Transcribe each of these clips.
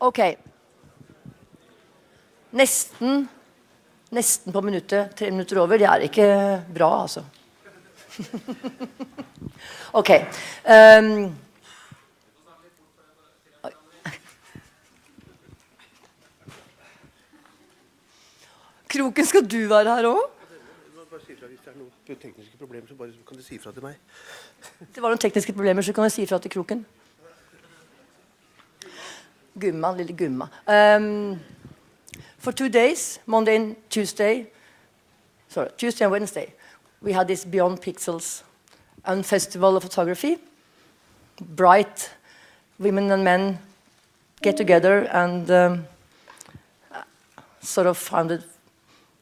Ok. Nesten på minuttet, 3 minutter over. Det er ikke bra, altså. Ok. Kroken, skal du være her også? Bare si fra hvis det noen tekniske problemer, så bare kan du si fra til meg. Det var noen tekniske problemer, så kan jeg si fra til Kroken. Gumma, lille Gumma. For 2 days, Monday and Tuesday and Wednesday, we had this Beyond Pixels Unfestival of Photography. Bright women and men get together and sort of founded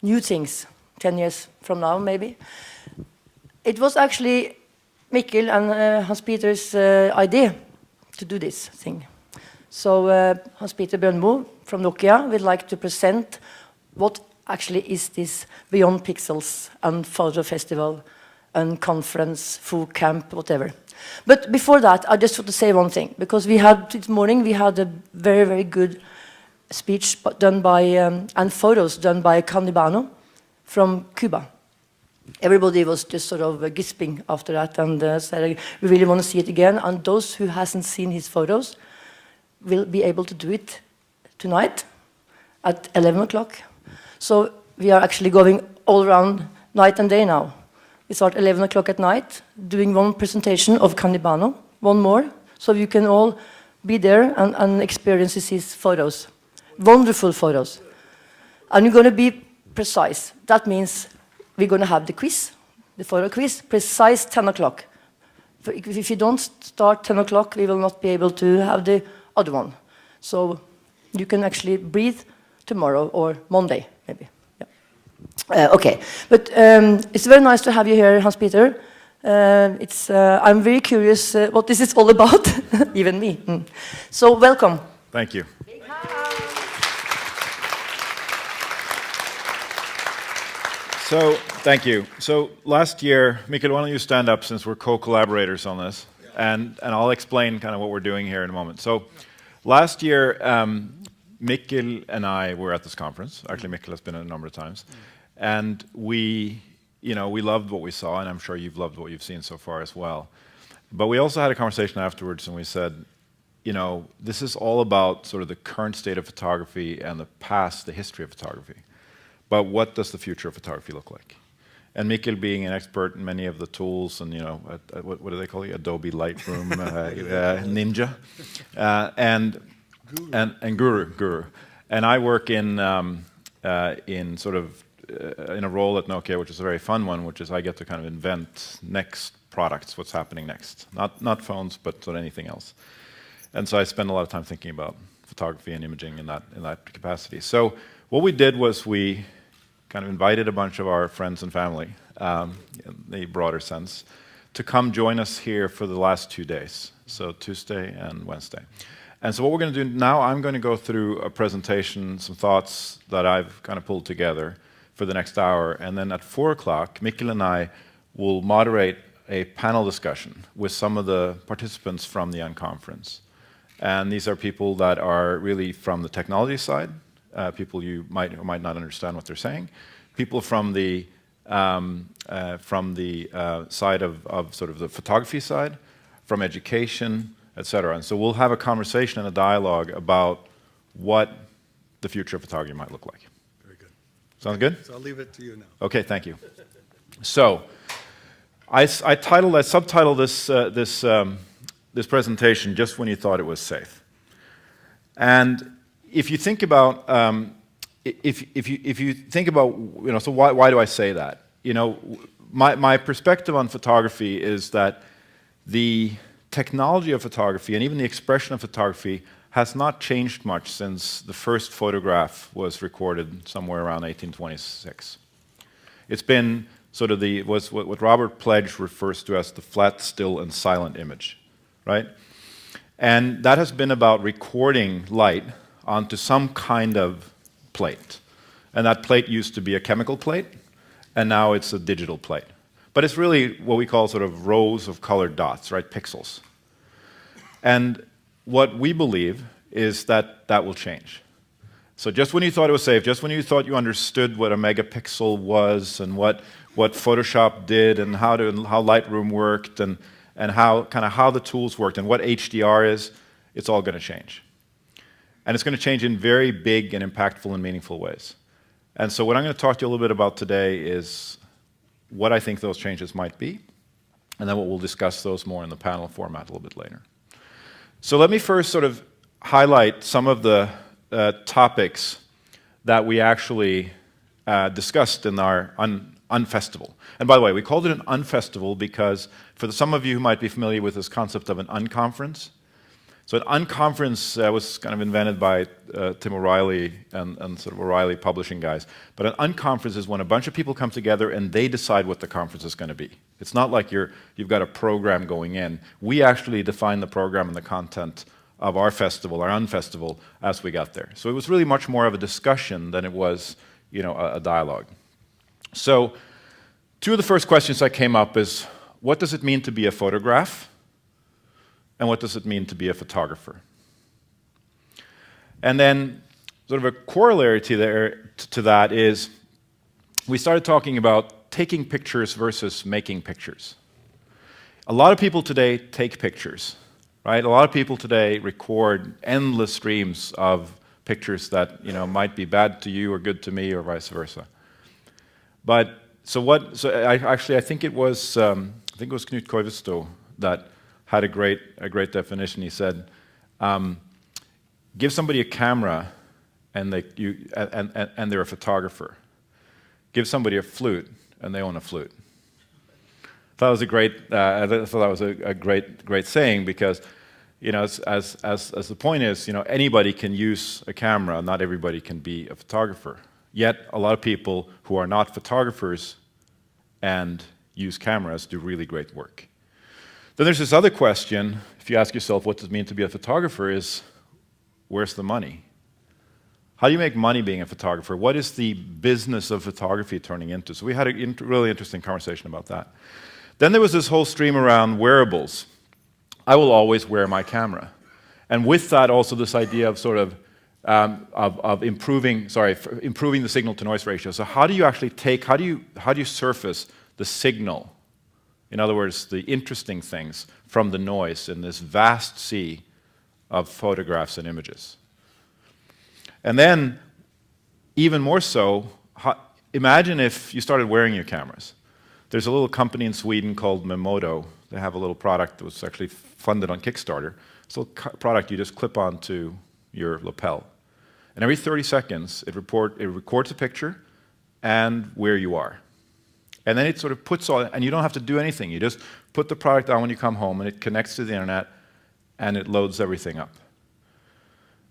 new things 10 years from now, maybe. It was actually Mikkel and Hans-Peter's idea to do this thing. So Hans-Peter Brøndbo from Nokia would like to present what actually is this Beyond Pixels and Photo Festival and conference, food camp, whatever. But before that, I just want to say one thing, because this morning we had a very, very good speech done by, and photos done by Canibano from Cuba. Everybody was just sort of gisping after that and said, we really want to see it again. And those who hasn't seen his photos will be able to do it tonight at 11 o'clock. So we are actually going all around night and day now. We start 11 o'clock at night, doing one presentation of Canibano, one more, so you can all be there and experience his photos. Wonderful photos. And you're going to be precise. That means we're going to have the quiz, the photo quiz, precise 10 o'clock. If you don't start 10 o'clock, we will not be able to have the other one. So you can actually breathe tomorrow or Monday, maybe. Yeah. Okay, but it's very nice to have you here, Hans-Peter. I'm very curious what this is all about, even me. So welcome. Thank you. So, thank you. So, last year, Mikkel, why don't you stand up since we're co-collaborators on this, and I'll explain kind of what we're doing here in a moment. So, last year, Mikkel and I were at this conference. Actually, Mikkel has been a number of times, and we loved what we saw, and I'm sure you've loved what you've seen so far as well. But we also had a conversation afterwards, and we said, this is all about sort of the current state of photography and the past, the history of photography. But what does the future of photography look like? And Mikkel being an expert in many of the tools and, what do they call it? Adobe Lightroom, Ninja, and Guru. And I work in sort of in a role at Nokia, which is a very fun one, which is I get to kind of invent next products, what's happening next. Not phones, but sort of anything else. And so I spend a lot of time thinking about photography and imaging in that capacity. So what we did was we kind of invited a bunch of our friends and family, in the broader sense, to come join us here for the last 2 days, so Tuesday and Wednesday. And so what we're going to do now, I'm going to go through a presentation, some thoughts that I've kind of pulled together for the next hour, and then at 4 o'clock, Mikkel and I will moderate a panel discussion with some of the participants from the unconference. And these are people that are really from the technology side, people you might or might not understand what they're saying, people from the side of sort of the photography side, from education, etc. And so we'll have a conversation and a dialogue about what the future of photography might look like. Very good. Sounds good? So I'll leave it to you now. Okay, thank you. So I subtitled this presentation just when you thought it was safe. And if you think about, if you think about, so why do I say that? My perspective on photography is that the technology of photography and even the expression of photography has not changed much since the first photograph was recorded somewhere around 1826. It's been sort of what Robert Pledge refers to as the flat, still, and silent image, right? And that has been about recording light onto some kind of plate. And that plate used to be a chemical plate, and now it's a digital plate. But it's really what we call sort of rows of colored dots, right? Pixels. And what we believe is that that will change. So just when you thought it was safe, just when you thought you understood what a megapixel was and what Photoshop did and how Lightroom worked and how the tools worked and what HDR is, it's all going to change. And it's going to change in very big and impactful and meaningful ways. And so what I'm going to talk to you a little bit about today is what I think those changes might be, and then we'll discuss those more in the panel format a little bit later. So let me first sort of highlight some of the topics that we actually discussed in our Unfestival. And by the way, we called it an Unfestival because for some of you who might be familiar with this concept of an unconference, so an unconference was kind of invented by Tim O'Reilly and sort of O'Reilly publishing guys. But an unconference is when a bunch of people come together and they decide what the conference is going to be. It's not like you've got a program going in. We actually define the program and the content of our festival, our Unfestival, as we got there. So it was really much more of a discussion than it was, a dialogue. So two of the first questions that came up is, what does it mean to be a photograph? And what does it mean to be a photographer? And then sort of a corollary to that is we started talking about taking pictures versus making pictures. A lot of people today take pictures, right? A lot of people today record endless streams of pictures that might be bad to you or good to me or vice versa. But I think it was Knut Koivisto that had a great definition. He said, give somebody a camera and they're a photographer. Give somebody a flute and they own a flute. I thought that was a great saying because, as the point is, anybody can use a camera. Not everybody can be a photographer. Yet a lot of people who are not photographers and use cameras do really great work. Then there's this other question, if you ask yourself what does it mean to be a photographer, is where's the money? How do you make money being a photographer? What is the business of photography turning into? So we had a really interesting conversation about that. Then there was this whole stream around wearables. I will always wear my camera. And with that also this idea of sort of improving the signal-to-noise ratio. So how do you actually how do you surface the signal? In other words, the interesting things from the noise in this vast sea of photographs and images. And then, even more so, imagine if you started wearing your cameras. There's a little company in Sweden called Memodo. They have a little product that was actually funded on Kickstarter. It's a little product you just clip onto your lapel. And every 30 seconds, it records a picture and where you are. And then it sort of puts all, and you don't have to do anything. You just put the product on when you come home, and it connects to the internet, and it loads everything up.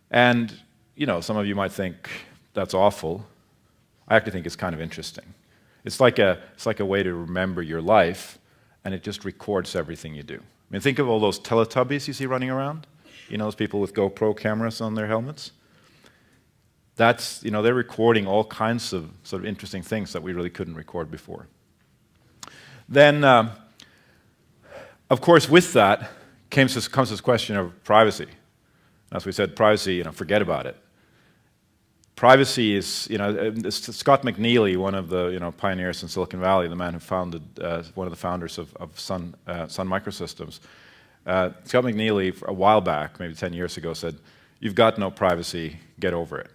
And, some of you might think that's awful. I actually think it's kind of interesting. It's like a way to remember your life, and it just records everything you do. I mean, think of all those Teletubbies you see running around. Those people with GoPro cameras on their helmets. That's, they're recording all kinds of sort of interesting things that we really couldn't record before. Then, of course, with that comes this question of privacy. As we said, privacy, forget about it. Privacy is, Scott McNealy, one of the pioneers in Silicon Valley, the man who founded, one of the founders of Sun Microsystems. Scott McNealy, a while back, maybe 10 years ago, said, "You've got no privacy, get over it."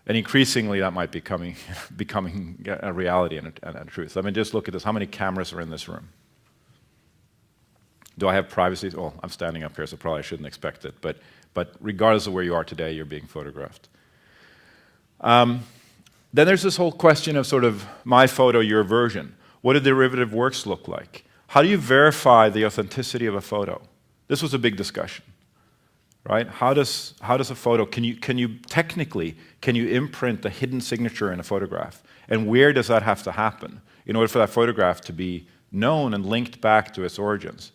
And increasingly, that might be becoming a reality and a truth. I mean, just look at this. How many cameras are in this room? Do I have privacy? Well, I'm standing up here, so probably I shouldn't expect it. But regardless of where you are today, you're being photographed. Then there's this whole question of sort of my photo, your version. What do derivative works look like? How do you verify the authenticity of a photo? This was a big discussion. Right? How does a photo, can you imprint a hidden signature in a photograph? And where does that have to happen in order for that photograph to be known and linked back to its origins?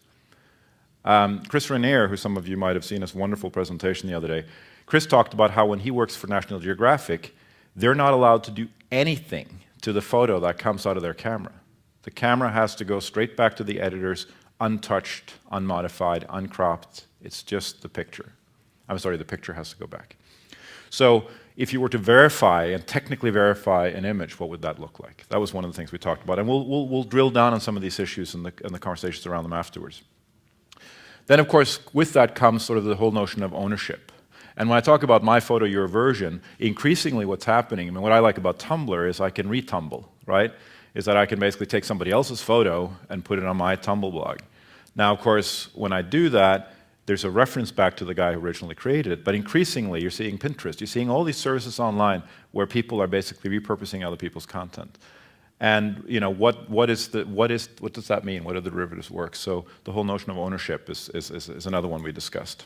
Chris Rainier, who some of you might have seen his wonderful presentation the other day, Chris talked about how when he works for National Geographic, they're not allowed to do anything to the photo that comes out of their camera. The camera has to go straight back to the editors, untouched, unmodified, uncropped. It's just the picture. I'm sorry, the picture has to go back. So if you were to verify and technically verify an image, what would that look like? That was one of the things we talked about. And we'll drill down on some of these issues in the conversations around them afterwards. Then, of course, with that comes sort of the whole notion of ownership. And when I talk about my photo, your version, increasingly what's happening, I mean, what I like about Tumblr is I can retumble, right? Is that I can basically take somebody else's photo and put it on my Tumblr blog. Now, of course, when I do that, there's a reference back to the guy who originally created it, but increasingly you're seeing Pinterest, you're seeing all these services online where people are basically repurposing other people's content. And you know, what does that mean? What do the derivatives work? So the whole notion of ownership is another one we discussed.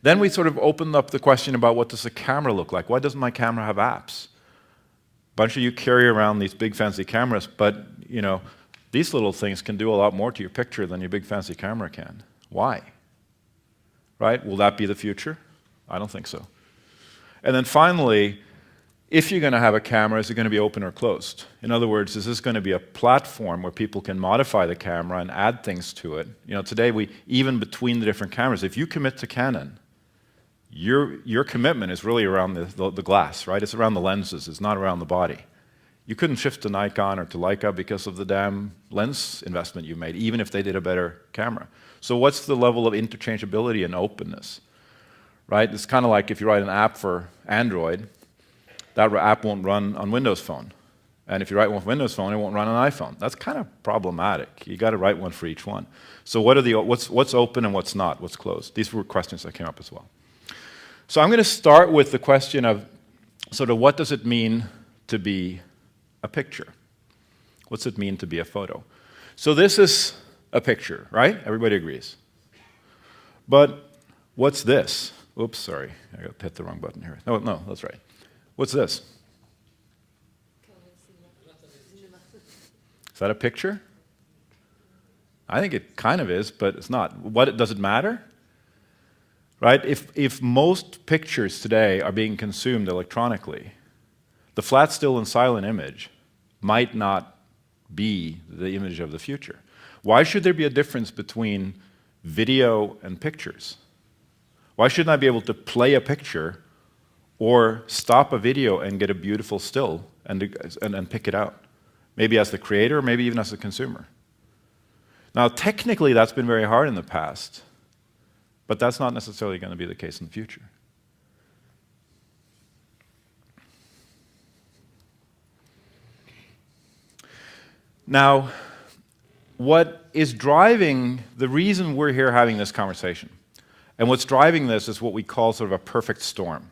Then we sort of opened up the question about what does a camera look like? Why doesn't my camera have apps? A bunch of you carry around these big fancy cameras, but you know, these little things can do a lot more to your picture than your big fancy camera can. Why? Right? Will that be the future? I don't think so. And then finally, if you're going to have a camera, is it going to be open or closed? In other words, is this going to be a platform where people can modify the camera and add things to it? You know, today even between the different cameras, if you commit to Canon, your commitment is really around the glass, right? It's around the lenses, it's not around the body. You couldn't shift to Nikon or to Leica because of the damn lens investment you made, even if they did a better camera. So what's the level of interchangeability and openness, right? It's kind of like if you write an app for Android, that app won't run on Windows Phone. And if you write one for Windows Phone, it won't run on iPhone. That's kind of problematic. You got to write one for each one. So what's open and what's not, what's closed? These were questions that came up as well. So I'm going to start with the question of sort of what does it mean to be a picture? What's it mean to be a photo? So this is a picture, right? Everybody agrees. But what's this? Oops, sorry. I hit the wrong button here. No, that's right. What's this? Is that a picture? I think it kind of is, but it's not. Does it matter? Right? If most pictures today are being consumed electronically, the flat, still, and silent image might not be the image of the future. Why should there be a difference between video and pictures? Why shouldn't I be able to play a picture or stop a video and get a beautiful still and pick it out? Maybe as the creator, or maybe even as the consumer. Now, technically, that's been very hard in the past, but that's not necessarily going to be the case in the future. Now, what is driving the reason we're here having this conversation, and what's driving this is what we call sort of a perfect storm.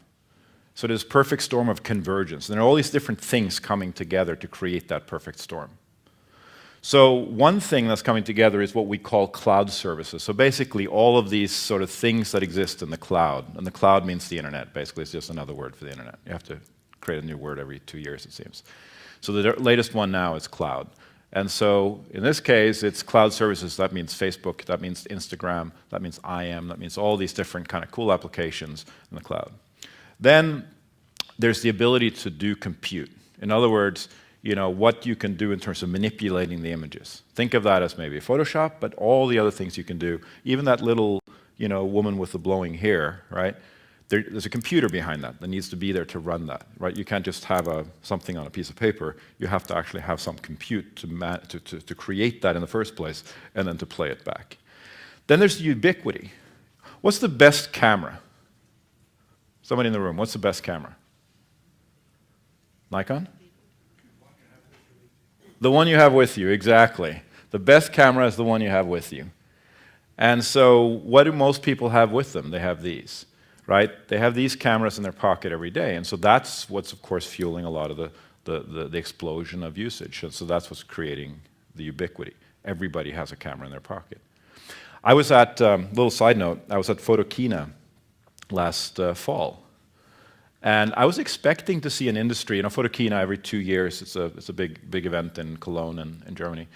So there's perfect storm of convergence. And there are all these different things coming together to create that perfect storm. So one thing that's coming together is what we call cloud services. So basically all of these sort of things that exist in the cloud. And the cloud means the internet. Basically, it's just another word for the internet. You have to create a new word every 2 years, it seems. So the latest one now is cloud. And so in this case, it's cloud services. That means Facebook, that means Instagram, that means IM, that means all these different kind of cool applications in the cloud. Then there's the ability to do compute. In other words, you know, what you can do in terms of manipulating the images. Think of that as maybe Photoshop, but all the other things you can do, even that little, you know, woman with the blowing hair, right? There's a computer behind that needs to be there to run that, right? You can't just have something on a piece of paper. You have to actually have some compute to create that in the first place and then to play it back. Then there's ubiquity. What's the best camera? Somebody in the room, what's the best camera? Nikon? The one you have with you, exactly. The best camera is the one you have with you. And so what do most people have with them? They have these. Right? They have these cameras in their pocket every day, and so that's what's, of course, fueling a lot of the explosion of usage. And so that's what's creating the ubiquity. Everybody has a camera in their pocket. I was at, little side note, I was at Photokina last fall, and I was expecting to see an industry. You know, Photokina every 2 years, it's a big event in Cologne in Germany,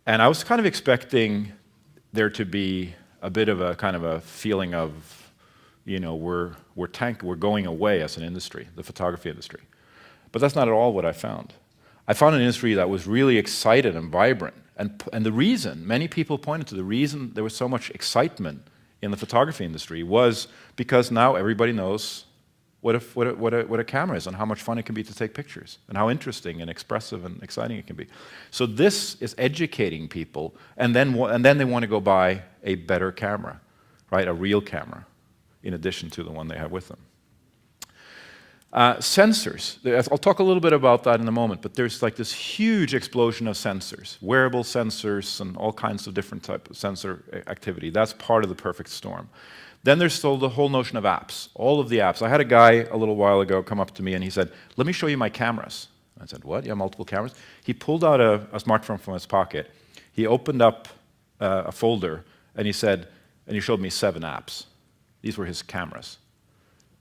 and I was kind of expecting there to be a bit of a kind of a feeling of, you know, we're going away as an industry, the photography industry. But that's not at all what I found. I found an industry that was really excited and vibrant. And the reason, many people pointed to the reason there was so much excitement in the photography industry was because now everybody knows what a camera is and how much fun it can be to take pictures and how interesting and expressive and exciting it can be. So this is educating people, and then they want to go buy a better camera, right? A real camera, in addition to the one they have with them. Sensors. I'll talk a little bit about that in a moment, but there's like this huge explosion of sensors, wearable sensors and all kinds of different types of sensor activity. That's part of the perfect storm. Then there's still the whole notion of apps, all of the apps. I had a guy a little while ago come up to me and he said, "Let me show you my cameras." I said, "What? You have multiple cameras?" He pulled out a smartphone from his pocket. He opened up a folder and he said, and he showed me 7 apps. These were his cameras.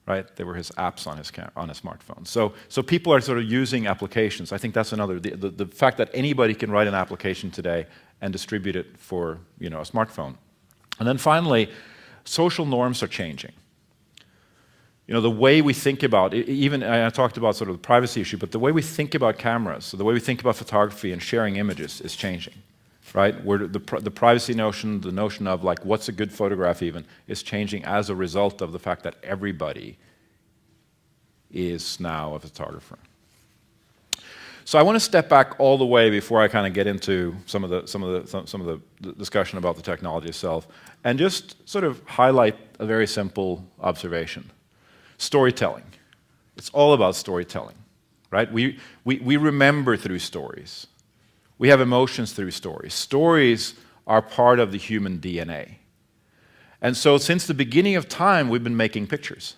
Right? They were his apps on his smartphone. So people are sort of using applications. I think that's another, the fact that anybody can write an application today and distribute it for, you know, a smartphone. And then finally, social norms are changing. You know, the way we think about, even I talked about sort of the privacy issue, but the way we think about cameras, so the way we think about photography and sharing images is changing. Right? Where the privacy notion, the notion of like what's a good photograph even, is changing as a result of the fact that everybody is now a photographer. So I want to step back all the way before I kind of get into some of the discussion about the technology itself, and just sort of highlight a very simple observation: storytelling. It's all about storytelling, right? We remember through stories. We have emotions through stories. Stories are part of the human DNA. And so since the beginning of time, we've been making pictures,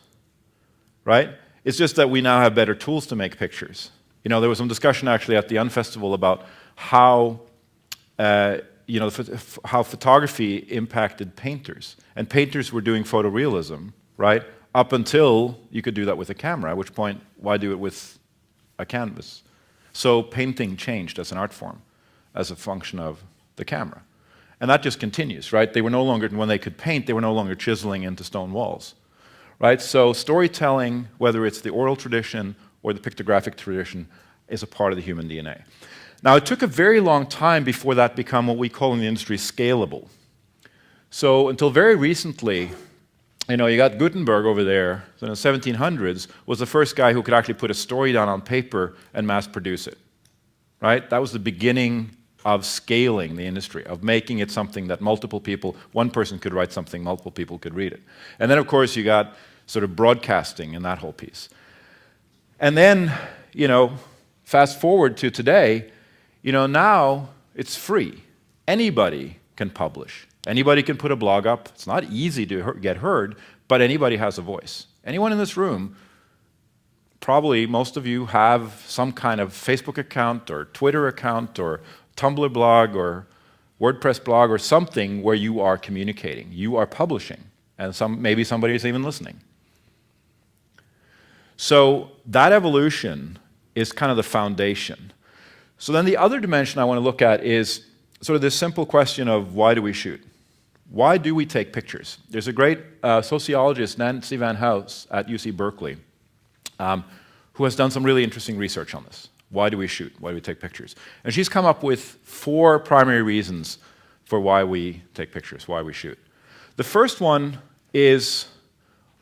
right? It's just that we now have better tools to make pictures. You know, there was some discussion actually at the Unfestival about how, you know, how photography impacted painters. And painters were doing photorealism, right? Up until you could do that with a camera, at which point, why do it with a canvas? So painting changed as an art form, as a function of the camera. And that just continues, right? They were no longer, when they could paint, they were no longer chiseling into stone walls, right? So storytelling, whether it's the oral tradition or the pictographic tradition, is a part of the human DNA. Now, it took a very long time before that became what we call in the industry scalable. So until very recently, you know, you got Gutenberg over there, so in the 1700s, was the first guy who could actually put a story down on paper and mass produce it, right? That was the beginning of scaling the industry, of making it something that multiple people, one person could write something, multiple people could read it. And then, of course, you got sort of broadcasting and that whole piece. And then, you know, fast forward to today, you know, now it's free. Anybody can publish. Anybody can put a blog up. It's not easy to get heard, but anybody has a voice. Anyone in this room, probably most of you have some kind of Facebook account or Twitter account or Tumblr blog or WordPress blog or something where you are communicating. You are publishing, and maybe somebody is even listening. So that evolution is kind of the foundation. So then the other dimension I want to look at is sort of this simple question of why do we shoot? Why do we take pictures? There's a great sociologist, Nancy Van House at UC Berkeley, who has done some really interesting research on this. Why do we shoot? Why do we take pictures? And she's come up with 4 primary reasons for why we take pictures, why we shoot. The first one is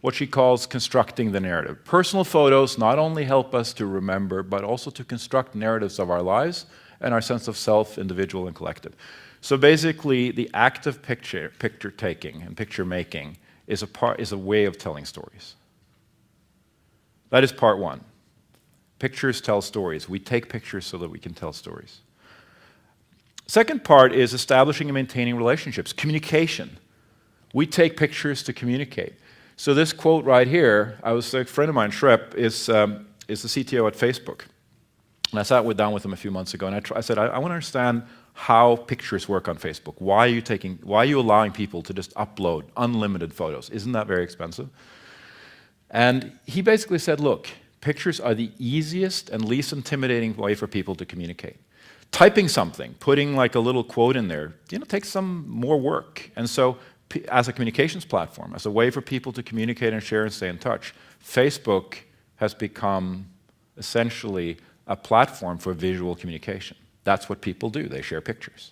what she calls constructing the narrative. Personal photos not only help us to remember, but also to construct narratives of our lives and our sense of self, individual and collective. So basically, the act of picture taking and picture making is a way of telling stories. That is part 1. Pictures tell stories. We take pictures so that we can tell stories. Second part is establishing and maintaining relationships, communication. We take pictures to communicate. So this quote right here, a friend of mine, Shrep, is the CTO at Facebook. And I sat down with him a few months ago, and I said, I want to understand how pictures work on Facebook. Why are you allowing people to just upload unlimited photos? Isn't that very expensive? And he basically said, look, pictures are the easiest and least intimidating way for people to communicate. Typing something, putting like a little quote in there, you know, takes some more work. And so as a communications platform, as a way for people to communicate and share and stay in touch, Facebook has become essentially a platform for visual communication. That's what people do. They share pictures.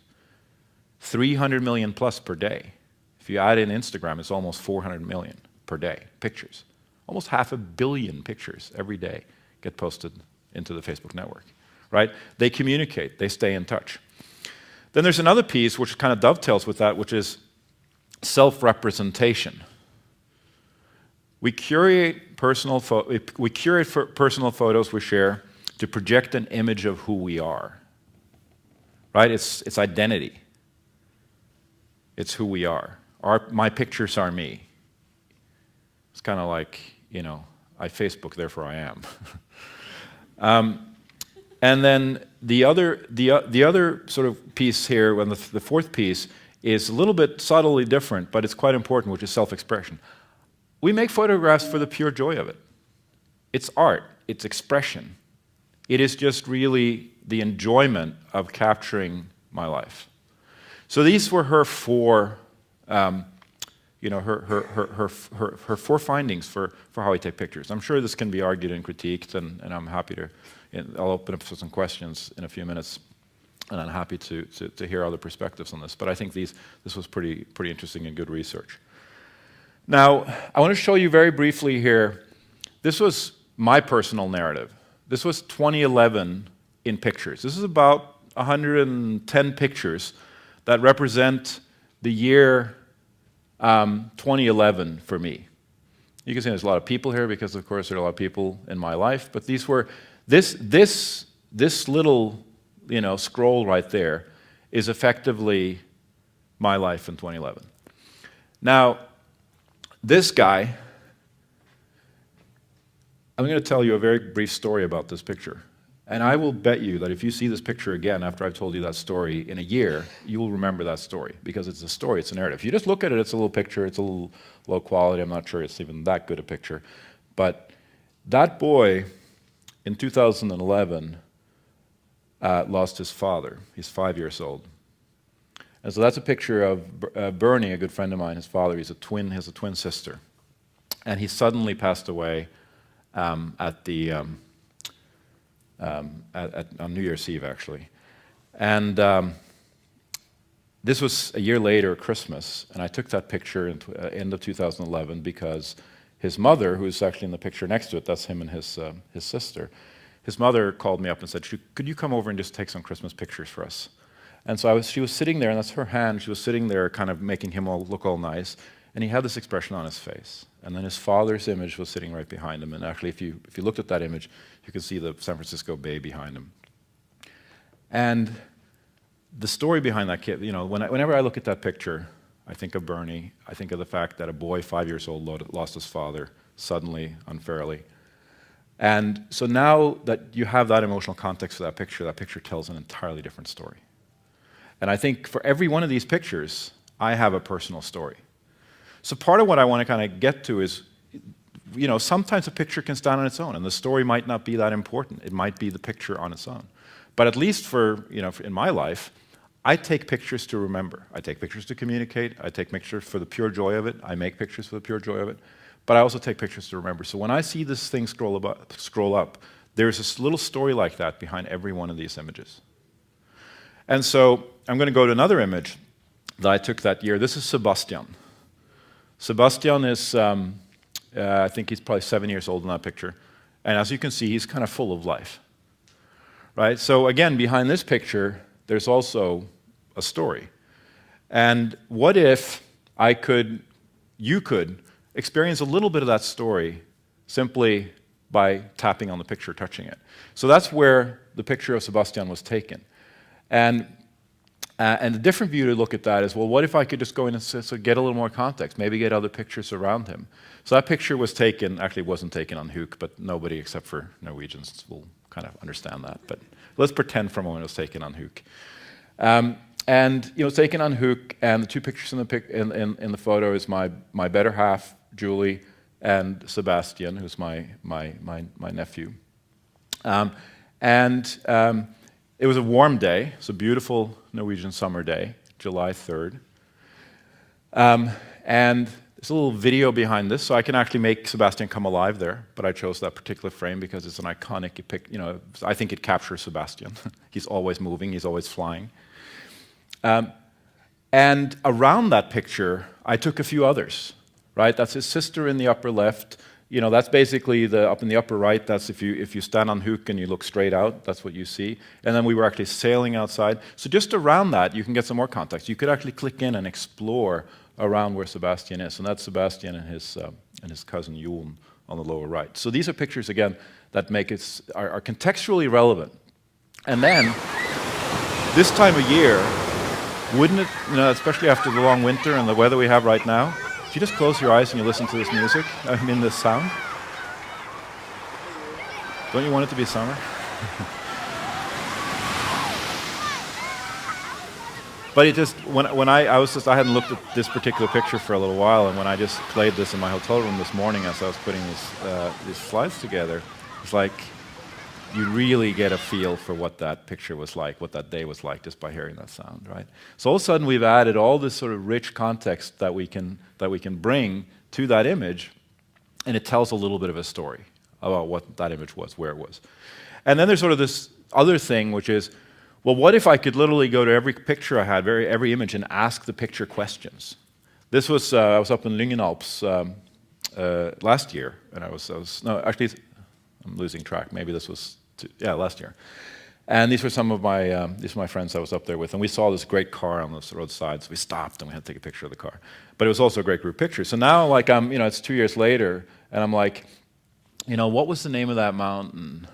300 million plus per day. If you add in Instagram, it's almost 400 million per day, pictures. Almost 500 million pictures every day get posted into the Facebook network, right? They communicate, they stay in touch. Then there's another piece which kind of dovetails with that, which is self-representation. We curate personal photos we share to project an image of who we are, right? It's identity. It's who we are. My pictures are me. It's kind of like, you know, I Facebook, therefore I am. And then the other sort of piece here, and the fourth piece, is a little bit subtly different, but it's quite important, which is self-expression. We make photographs for the pure joy of it. It's art, it's expression. It is just really the enjoyment of capturing my life. So these were her four, her four findings for how I take pictures. I'm sure this can be argued and critiqued, and I'm happy to. I'll open up for some questions in a few minutes, and I'm happy to hear other perspectives on this. But I think this was pretty interesting and good research. Now, I want to show you very briefly here. This was my personal narrative. This was 2011 in pictures. This is about 110 pictures that represent the year 2011 for me. You can see there's a lot of people here because, of course, there are a lot of people in my life. But these were this little, you know, scroll right there is effectively my life in 2011. Now, this guy, I'm going to tell you a very brief story about this picture. And I will bet you that if you see this picture again after I've told you that story in a year, you will remember that story, because it's a story, it's a narrative. If you just look at it, it's a little picture, it's a little low quality, I'm not sure it's even that good a picture. But that boy in 2011 lost his father. He's 5 years old. And so that's a picture of Bernie, a good friend of mine, his father. He has a twin sister. And he suddenly passed away on New Year's Eve, actually. And this was a year later, Christmas, and I took that picture in end of 2011 because his mother, who's actually in the picture next to it, that's him and his sister, his mother called me up and said, could you come over and just take some Christmas pictures for us? And so she was sitting there, and that's her hand, she was sitting there kind of making him look all nice, and he had this expression on his face. And then his father's image was sitting right behind him, and actually if you looked at that image, you could see the San Francisco Bay behind him. And the story behind that kid, you know, whenever I look at that picture, I think of Bernie, I think of the fact that a boy 5 years old lost his father suddenly, unfairly. And so now that you have that emotional context for that picture tells an entirely different story. And I think for every one of these pictures, I have a personal story. So part of what I want to kind of get to is, you know, sometimes a picture can stand on its own, and the story might not be that important. It might be the picture on its own. But at least in my life, I take pictures to remember. I take pictures to communicate. I take pictures for the pure joy of it. I make pictures for the pure joy of it. But I also take pictures to remember. So when I see this thing scroll up, there's this little story like that behind every one of these images. And so I'm going to go to another image that I took that year. This is Sebastian. Sebastian is, I think he's probably 7 years old in that picture. And as you can see, he's kind of full of life. Right? So again, behind this picture, there's also a story. And what if you could experience a little bit of that story simply by tapping on the picture, touching it. So that's where the picture of Sebastian was taken. And a different view to look at that is, well, what if I could just go in and get a little more context, maybe get other pictures around him. So that picture was taken, actually it wasn't taken on Hook, but nobody except for Norwegians will kind of understand that. But let's pretend for a moment it was taken on Hook. And you know, taken on Hook, and the two pictures in the photo is my better half, Julie, and Sebastian, who's my nephew. It was a warm day. It's a beautiful Norwegian summer day, July 3rd. And there's a little video behind this, so I can actually make Sebastian come alive there, but I chose that particular frame because it's an iconic pic. You know, I think it captures Sebastian. He's always moving, he's always flying. And around that picture, I took a few others, right? That's his sister in the upper left. You know, that's basically up in the upper right. That's if you stand on hook and you look straight out, that's what you see. And then we were actually sailing outside. So just around that, you can get some more context. You could actually click in and explore around where Sebastian is, and that's Sebastian and his cousin Jon on the lower right. So these are pictures again that are contextually relevant. And then this time of year, wouldn't it, you know, especially after the long winter and the weather we have right now, if you just close your eyes and you listen to this music, I mean this sound, don't you want it to be summer? But it just, I hadn't looked at this particular picture for a little while, and when I just played this in my hotel room this morning as I was putting these slides together, it's like you really get a feel for what that picture was like, what that day was like, just by hearing that sound, right? So all of a sudden we've added all this sort of rich context that we can bring to that image, and it tells a little bit of a story about what that image was, where it was. And then there's sort of this other thing, which is, well, what if I could literally go to every picture I had, every image, and ask the picture questions? This was, I was up in Lyngenalps last year, and no, actually, I'm losing track. Maybe this was, last year. And these were some of my friends I was up there with, and we saw this great car on the roadside, so we stopped and we had to take a picture of the car. But it was also a great group picture. So now, like, it's 2 years later, and I'm like, you know, what was the name of that mountain?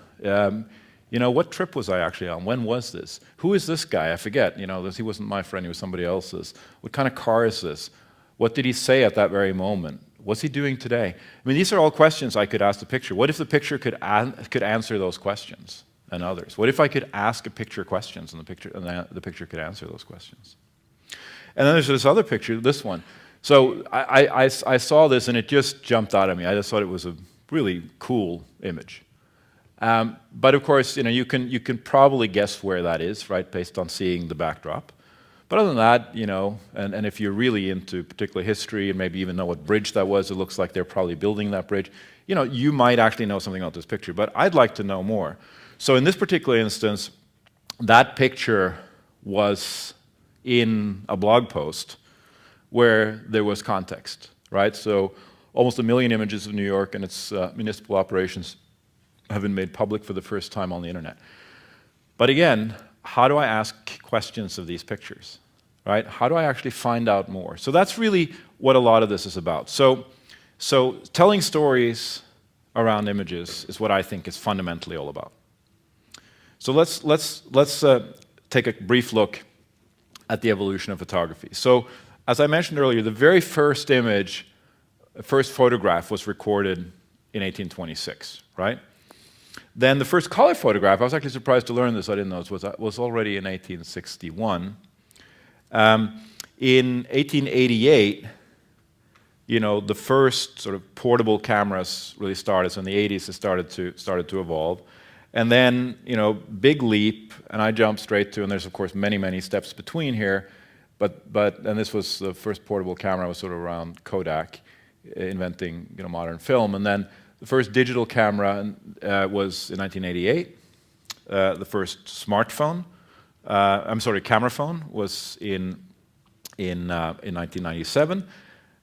You know, what trip was I actually on? When was this? Who is this guy? I forget. You know, he wasn't my friend. He was somebody else's. What kind of car is this? What did he say at that very moment? What's he doing today? I mean, these are all questions I could ask the picture. What if the picture could answer those questions and others? What if I could ask a picture questions and the picture could answer those questions? And then there's this other picture, this one. So I saw this and it just jumped out at me. I just thought it was a really cool image. But of course, you know, you can probably guess where that is, right, based on seeing the backdrop. But other than that, you know, and if you're really into particular history and maybe even know what bridge that was, it looks like they're probably building that bridge, you know, you might actually know something about this picture. But I'd like to know more. So in this particular instance, that picture was in a blog post where there was context, right? So almost 1 million images of New York and its municipal operations have been made public for the first time on the internet. But again, how do I ask questions of these pictures, right? How do I actually find out more? So that's really what a lot of this is about. So telling stories around images is what I think is fundamentally all about. So let's take a brief look at the evolution of photography. So as I mentioned earlier, the very first photograph was recorded in 1826, right? Then the first color photograph, I was actually surprised to learn this, I didn't know, was already in 1861. In 1888, you know, the first sort of portable cameras really started. So in the 80s, it started to evolve. And then, you know, big leap, and I jumped straight to, and there's of course many steps between here, and this was the first portable camera was sort of around Kodak inventing, you know, modern film. And then the first digital camera was in 1988. The first smartphone, camera phone was in 1997.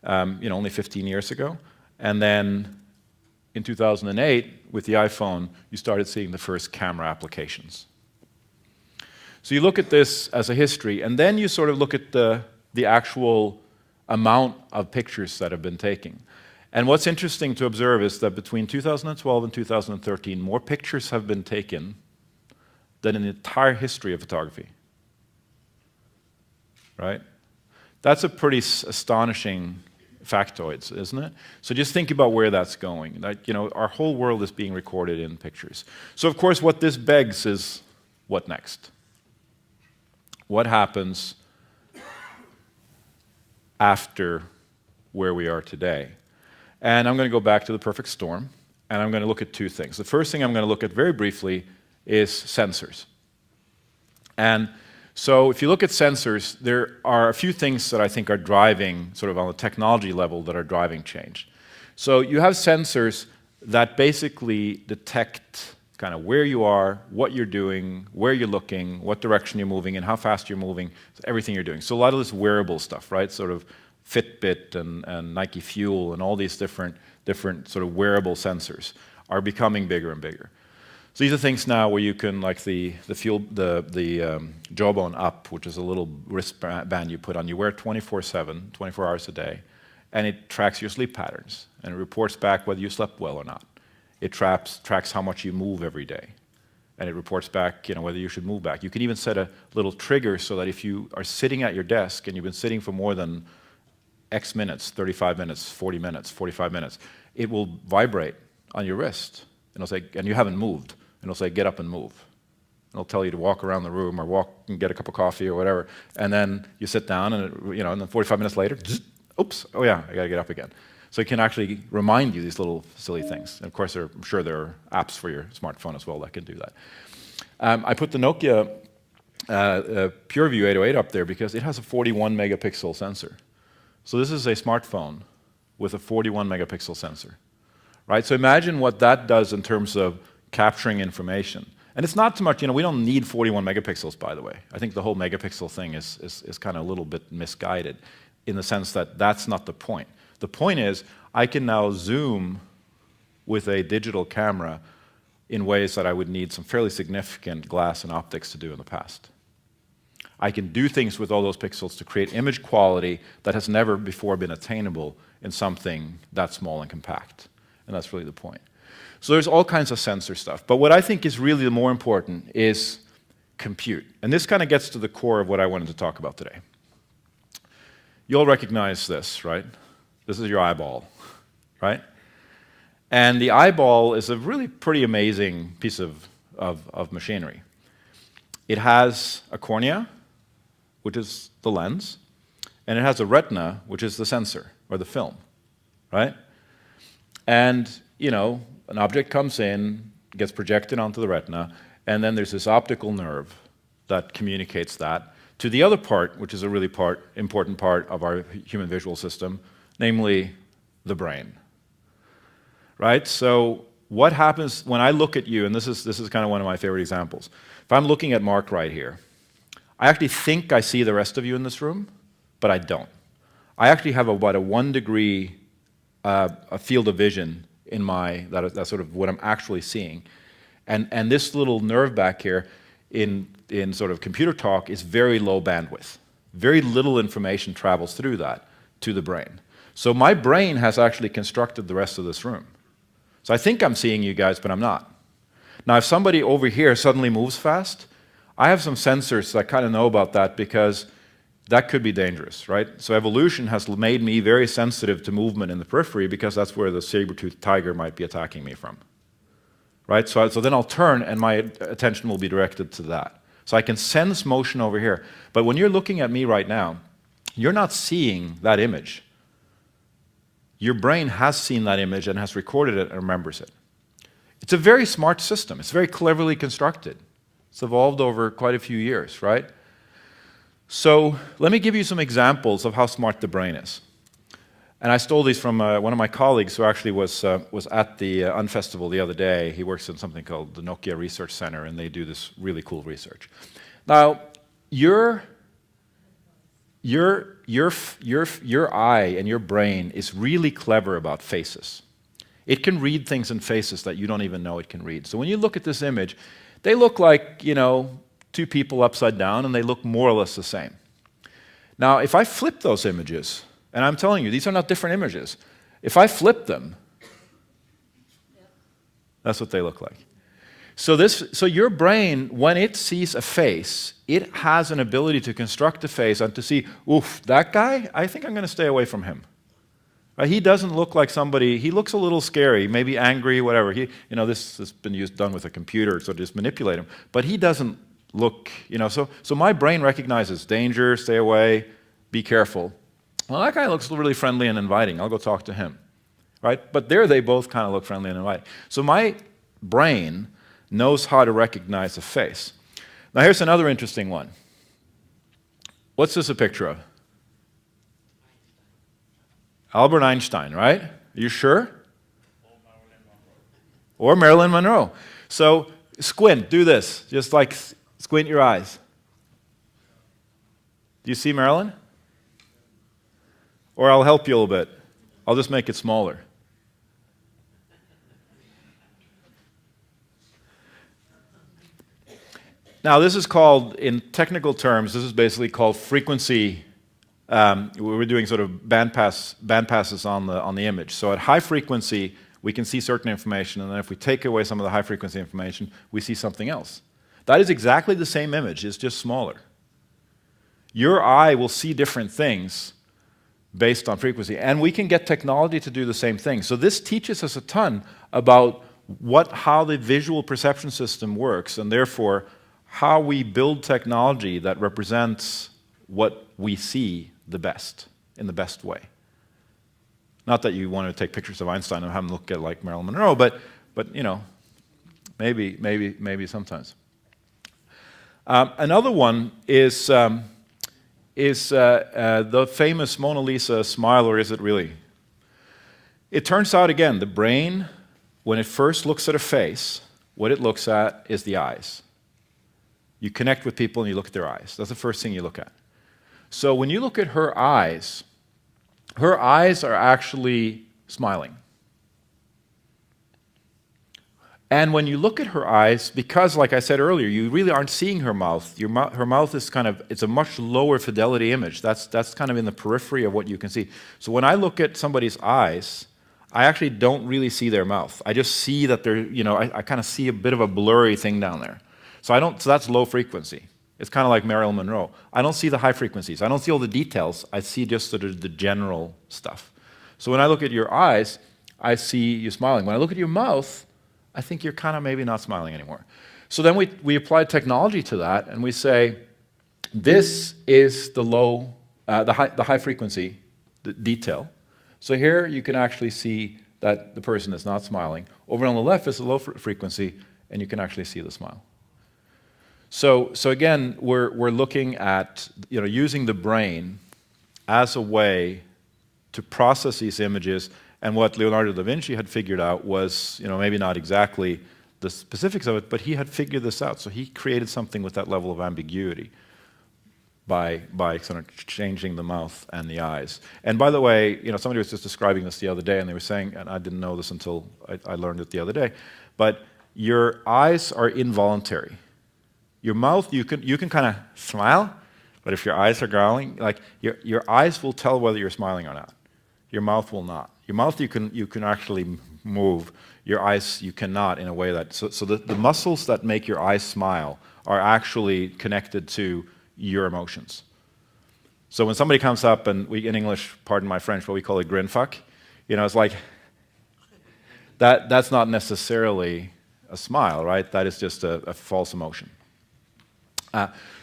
You know, only 15 years ago. And then in 2008, with the iPhone, you started seeing the first camera applications. So you look at this as a history, and then you sort of look at the actual amount of pictures that have been taken. And what's interesting to observe is that between 2012 and 2013, more pictures have been taken than in the entire history of photography. Right? That's a pretty astonishing factoid, isn't it? So just think about where that's going. Like, you know, our whole world is being recorded in pictures. So of course, what this begs is, what next? What happens after where we are today? And I'm going to go back to the perfect storm, and I'm going to look at two things. The first thing I'm going to look at very briefly is sensors. And so if you look at sensors, there are a few things that I think are driving, sort of on the technology level, that are driving change. So you have sensors that basically detect kind of where you are, what you're doing, where you're looking, what direction you're moving, and how fast you're moving, everything you're doing. So a lot of this wearable stuff, right? Sort of Fitbit and Nike Fuel and all these different sort of wearable sensors are becoming bigger and bigger. So these are things now where you can, like the Jawbone Up, which is a little wristband you put on. You wear it 24/7, 24 hours a day, and it tracks your sleep patterns, and it reports back whether you slept well or not. It tracks how much you move every day, and it reports back, whether you should move back. You can even set a little trigger so that if you are sitting at your desk and you've been sitting for more than X minutes, 35 minutes, 40 minutes, 45 minutes, it will vibrate on your wrist, and it'll say, and you haven't moved, and it'll say, get up and move. It'll tell you to walk around the room or walk and get a cup of coffee or whatever, and then you sit down, and and then 45 minutes later, oops, oh yeah, I gotta get up again. So it can actually remind you these little silly things. And of course, I'm sure there are apps for your smartphone as well that can do that. I put the Nokia PureView 808 up there because it has a 41 megapixel sensor. So this is a smartphone with a 41 megapixel sensor, right? So imagine what that does in terms of capturing information. And it's not too much, we don't need 41 megapixels, by the way. I think the whole megapixel thing is kind of a little bit misguided in the sense that that's not the point. The point is, I can now zoom with a digital camera in ways that I would need some fairly significant glass and optics to do in the past. I can do things with all those pixels to create image quality that has never before been attainable in something that small and compact. And that's really the point. So there's all kinds of sensor stuff. But what I think is really the more important is compute. And this kind of gets to the core of what I wanted to talk about today. You all recognize this, right? This is your eyeball, right? And the eyeball is a really pretty amazing piece of machinery. It has a cornea, which is the lens, and it has a retina, which is the sensor, or the film, right? And, an object comes in, gets projected onto the retina, and then there's this optical nerve that communicates that to the other part, which is a really important part of our human visual system, namely the brain, right? So what happens when I look at you, and this is kind of one of my favorite examples. If I'm looking at Mark right here, I actually think I see the rest of you in this room, but I don't. I actually have about a 1 degree a field of vision in that's sort of what I'm actually seeing. And this little nerve back here in sort of computer talk is very low bandwidth. Very little information travels through that to the brain. So my brain has actually constructed the rest of this room. So I think I'm seeing you guys, but I'm not. Now, if somebody over here suddenly moves fast, I have some sensors that kind of know about that because that could be dangerous, right? So evolution has made me very sensitive to movement in the periphery because that's where the saber-toothed tiger might be attacking me from, right? So then I'll turn and my attention will be directed to that. So I can sense motion over here. But when you're looking at me right now, you're not seeing that image. Your brain has seen that image and has recorded it and remembers it. It's a very smart system. It's very cleverly constructed. It's evolved over quite a few years, right? So let me give you some examples of how smart the brain is. And I stole these from one of my colleagues who actually was at the Unfestival the other day. He works in something called the Nokia Research Center, and they do this really cool research. Now, your eye and your brain is really clever about faces. It can read things in faces that you don't even know it can read. So when you look at this image, they look like, two people upside down, and they look more or less the same. Now, if I flip those images, and I'm telling you, these are not different images. If I flip them, that's what they look like. So your brain, when it sees a face, it has an ability to construct a face and to see, oof, that guy, I think I'm going to stay away from him. He doesn't look like somebody, he looks a little scary, maybe angry, whatever. This has been done with a computer, so just manipulate him. But he doesn't look, so my brain recognizes danger, stay away, be careful. Well, that guy looks really friendly and inviting. I'll go talk to him, right? But there they both kind of look friendly and inviting. So my brain knows how to recognize a face. Now here's another interesting one. What's this a picture of? Albert Einstein, right? Are you sure? Or Marilyn Monroe. So squint, do this. Just like squint your eyes. Do you see Marilyn? Or I'll help you a little bit. I'll just make it smaller. Now this is called, in technical terms, this is basically called frequency. We're doing sort of band passes on the image. So at high frequency, we can see certain information, and then if we take away some of the high frequency information, we see something else. That is exactly the same image, it's just smaller. Your eye will see different things based on frequency, and we can get technology to do the same thing. So this teaches us a ton about how the visual perception system works, and therefore how we build technology that represents what we see the best, in the best way. Not that you want to take pictures of Einstein and have him look at like Marilyn Monroe, but you know, maybe sometimes. Another one is the famous Mona Lisa smile, or is it really? It turns out, again, the brain, when it first looks at a face, what it looks at is the eyes. You connect with people and you look at their eyes. That's the first thing you look at. So when you look at her eyes are actually smiling. And when you look at her eyes, because like I said earlier, you really aren't seeing her mouth. Her mouth is it's a much lower fidelity image. That's kind of in the periphery of what you can see. So when I look at somebody's eyes, I actually don't really see their mouth. I just see that they're, I kind of see a bit of a blurry thing down there. So that's low frequency. It's kind of like Marilyn Monroe. I don't see the high frequencies. I don't see all the details. I see just sort of the general stuff. So when I look at your eyes, I see you smiling. When I look at your mouth, I think you're kind of maybe not smiling anymore. So then we apply technology to that, and we say, this is the high frequency detail. So here you can actually see that the person is not smiling. Over on the left is the low frequency, and you can actually see the smile. So again, we're looking at using the brain as a way to process these images, and what Leonardo da Vinci had figured out was, maybe not exactly the specifics of it, but he had figured this out. So he created something with that level of ambiguity by sort of changing the mouth and the eyes. And by the way, somebody was just describing this the other day, and they were saying, and I didn't know this until I learned it the other day, but your eyes are involuntary. Your mouth, you can kind of smile, but if your eyes are growling, like your eyes will tell whether you're smiling or not. Your mouth will not. Your mouth you can actually move. Your eyes you cannot, in a way that so the muscles that make your eyes smile are actually connected to your emotions. So when somebody comes up, and in English, pardon my French, what we call a grin fuck, it's like that's not necessarily a smile, right? That is just a false emotion.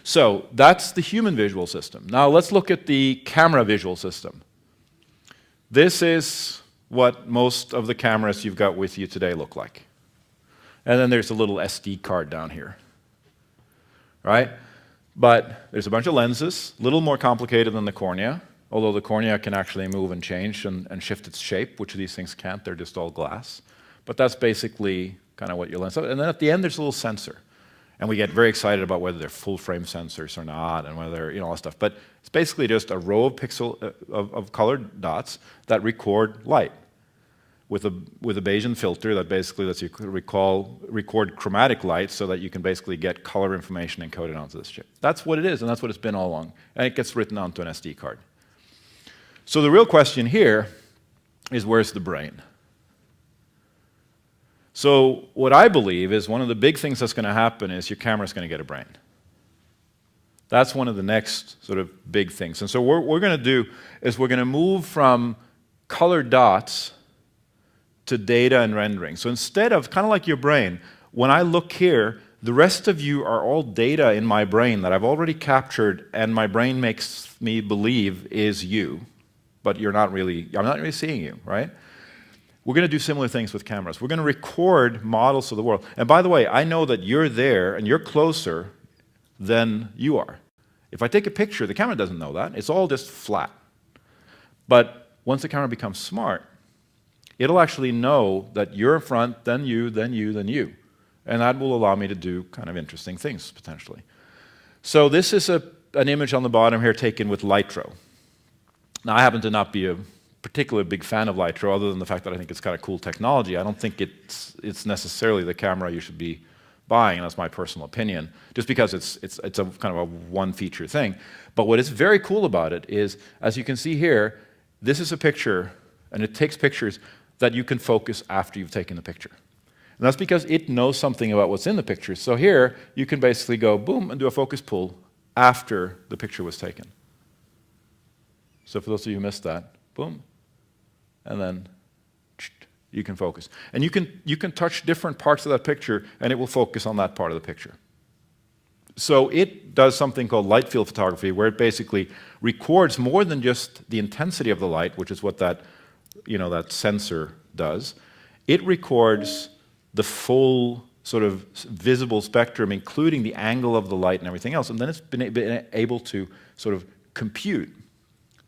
So that's the human visual system. Now let's look at the camera visual system. This is what most of the cameras you've got with you today look like. And then there's a little SD card down here, right? But there's a bunch of lenses, a little more complicated than the cornea, although the cornea can actually move and change and shift its shape, which these things can't. They're just all glass. But that's basically kind of what your lens is. And then at the end, there's a little sensor. And we get very excited about whether they're full-frame sensors or not, and whether all that stuff. But it's basically just a row of colored dots that record light with a Bayesian filter that basically lets you record chromatic light, so that you can basically get color information encoded onto this chip. That's what it is, and that's what it's been all along. And it gets written onto an SD card. So the real question here is, where's the brain? So what I believe is one of the big things that's going to happen is your camera's going to get a brain. That's one of the next sort of big things. And so what we're going to do is we're going to move from colored dots to data and rendering. So instead of, kind of like your brain, when I look here, the rest of you are all data in my brain that I've already captured, and my brain makes me believe is you, but I'm not really seeing you, right? We're going to do similar things with cameras. We're going to record models of the world. And by the way, I know that you're there and you're closer than you are. If I take a picture, the camera doesn't know that. It's all just flat. But once the camera becomes smart, it'll actually know that you're in front, then you, then you, then you. And that will allow me to do kind of interesting things, potentially. So this is an image on the bottom here taken with Lytro. Now, I happen to not be a particularly big fan of Lytro, other than the fact that I think it's kind of cool technology. I don't think it's necessarily the camera you should be buying, and that's my personal opinion, just because it's a kind of a one-feature thing. But what is very cool about it is, as you can see here, this is a picture, and it takes pictures that you can focus after you've taken the picture. And that's because it knows something about what's in the picture. So here, you can basically go boom and do a focus pull after the picture was taken. So for those of you who missed that, boom, and then you can focus. And you can touch different parts of that picture, and it will focus on that part of the picture. So it does something called light field photography, where it basically records more than just the intensity of the light, which is what that sensor does. It records the full sort of visible spectrum, including the angle of the light and everything else. And then it's been able to sort of compute,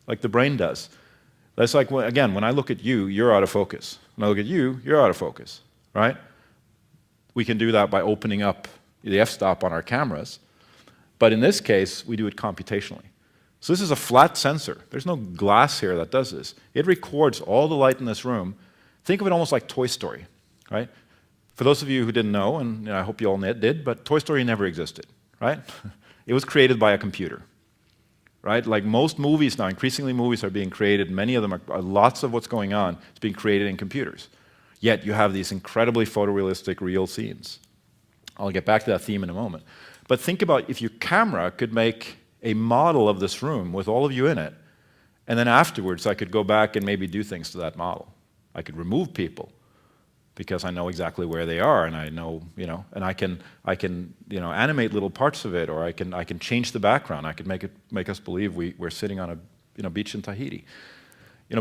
like the brain does. That's like, again, when I look at you, you're out of focus. When I look at you, you're out of focus, right? We can do that by opening up the f-stop on our cameras. But in this case, we do it computationally. So this is a flat sensor. There's no glass here that does this. It records all the light in this room. Think of it almost like Toy Story, right? For those of you who didn't know, and I hope you all did, but Toy Story never existed, right? It was created by a computer, right? Like most movies now, increasingly movies are being created, many of them are lots of what's going on is being created in computers. Yet you have these incredibly photorealistic real scenes. I'll get back to that theme in a moment. But think about if your camera could make a model of this room with all of you in it, and then afterwards I could go back and maybe do things to that model. I could remove people because I know exactly where they are, and I know, and I can animate little parts of it, or I can change the background. I could make us believe we're sitting on a beach in Tahiti.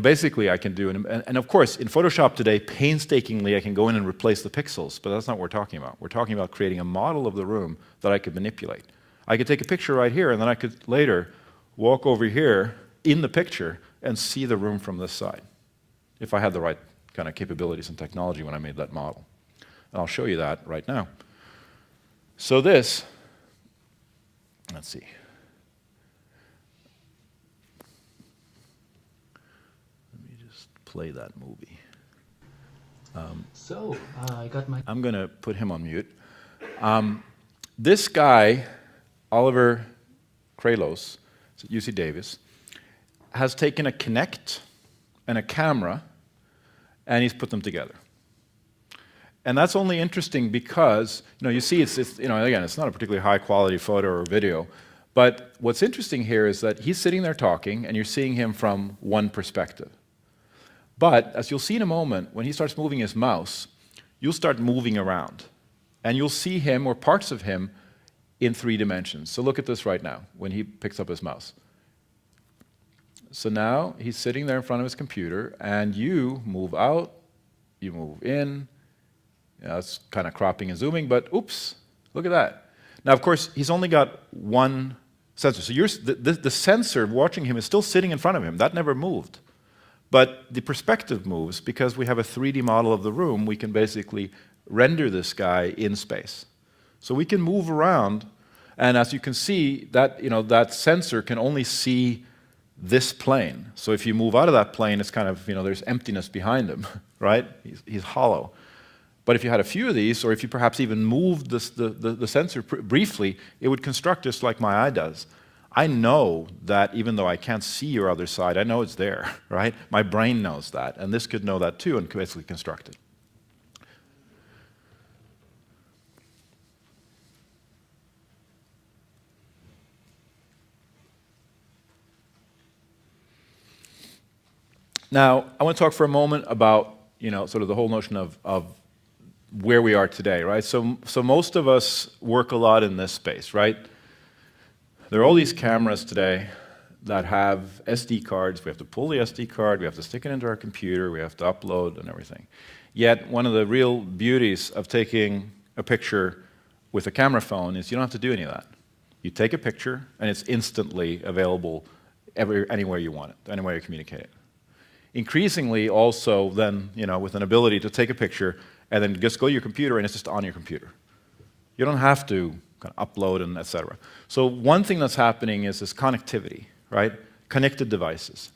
Basically I can do, and of course in Photoshop today, painstakingly I can go in and replace the pixels, but that's not what we're talking about. We're talking about creating a model of the room that I could manipulate. I could take a picture right here, and then I could later walk over here in the picture and see the room from this side, if I had the right kind of capabilities and technology when I made that model. And I'll show you that right now. So this, let's see. Let me just play that movie. I got my... I'm going to put him on mute. This guy, Oliver Kralos at UC Davis, has taken a Kinect and a camera, and he's put them together. And that's only interesting because, you see, again, it's not a particularly high quality photo or video, but what's interesting here is that he's sitting there talking, and you're seeing him from one perspective. But, as you'll see in a moment, when he starts moving his mouse, you'll start moving around, and you'll see him, or parts of him, in 3 dimensions. So look at this right now, when he picks up his mouse. So now he's sitting there in front of his computer, and you move out, you move in. It's kind of cropping and zooming, but oops, look at that. Now, of course, he's only got one sensor. So the sensor watching him is still sitting in front of him. That never moved. But the perspective moves because we have a 3D model of the room. We can basically render this guy in space. So we can move around, and as you can see, that sensor can only see this plane. So if you move out of that plane, it's kind of, there's emptiness behind him, right? He's hollow. But if you had a few of these, or if you perhaps even moved the sensor briefly, it would construct just like my eye does. I know that even though I can't see your other side, I know it's there, right? My brain knows that, and this could know that too and basically construct it. Now, I want to talk for a moment about, sort of the whole notion of where we are today, right? So most of us work a lot in this space, right? There are all these cameras today that have SD cards. We have to pull the SD card, we have to stick it into our computer, we have to upload and everything. Yet, one of the real beauties of taking a picture with a camera phone is you don't have to do any of that. You take a picture, and it's instantly available anywhere you want it, anywhere you communicate it. Increasingly also then, with an ability to take a picture and then just go to your computer and it's just on your computer. You don't have to kind of upload and etc. So one thing that's happening is this connectivity, right? Connected devices.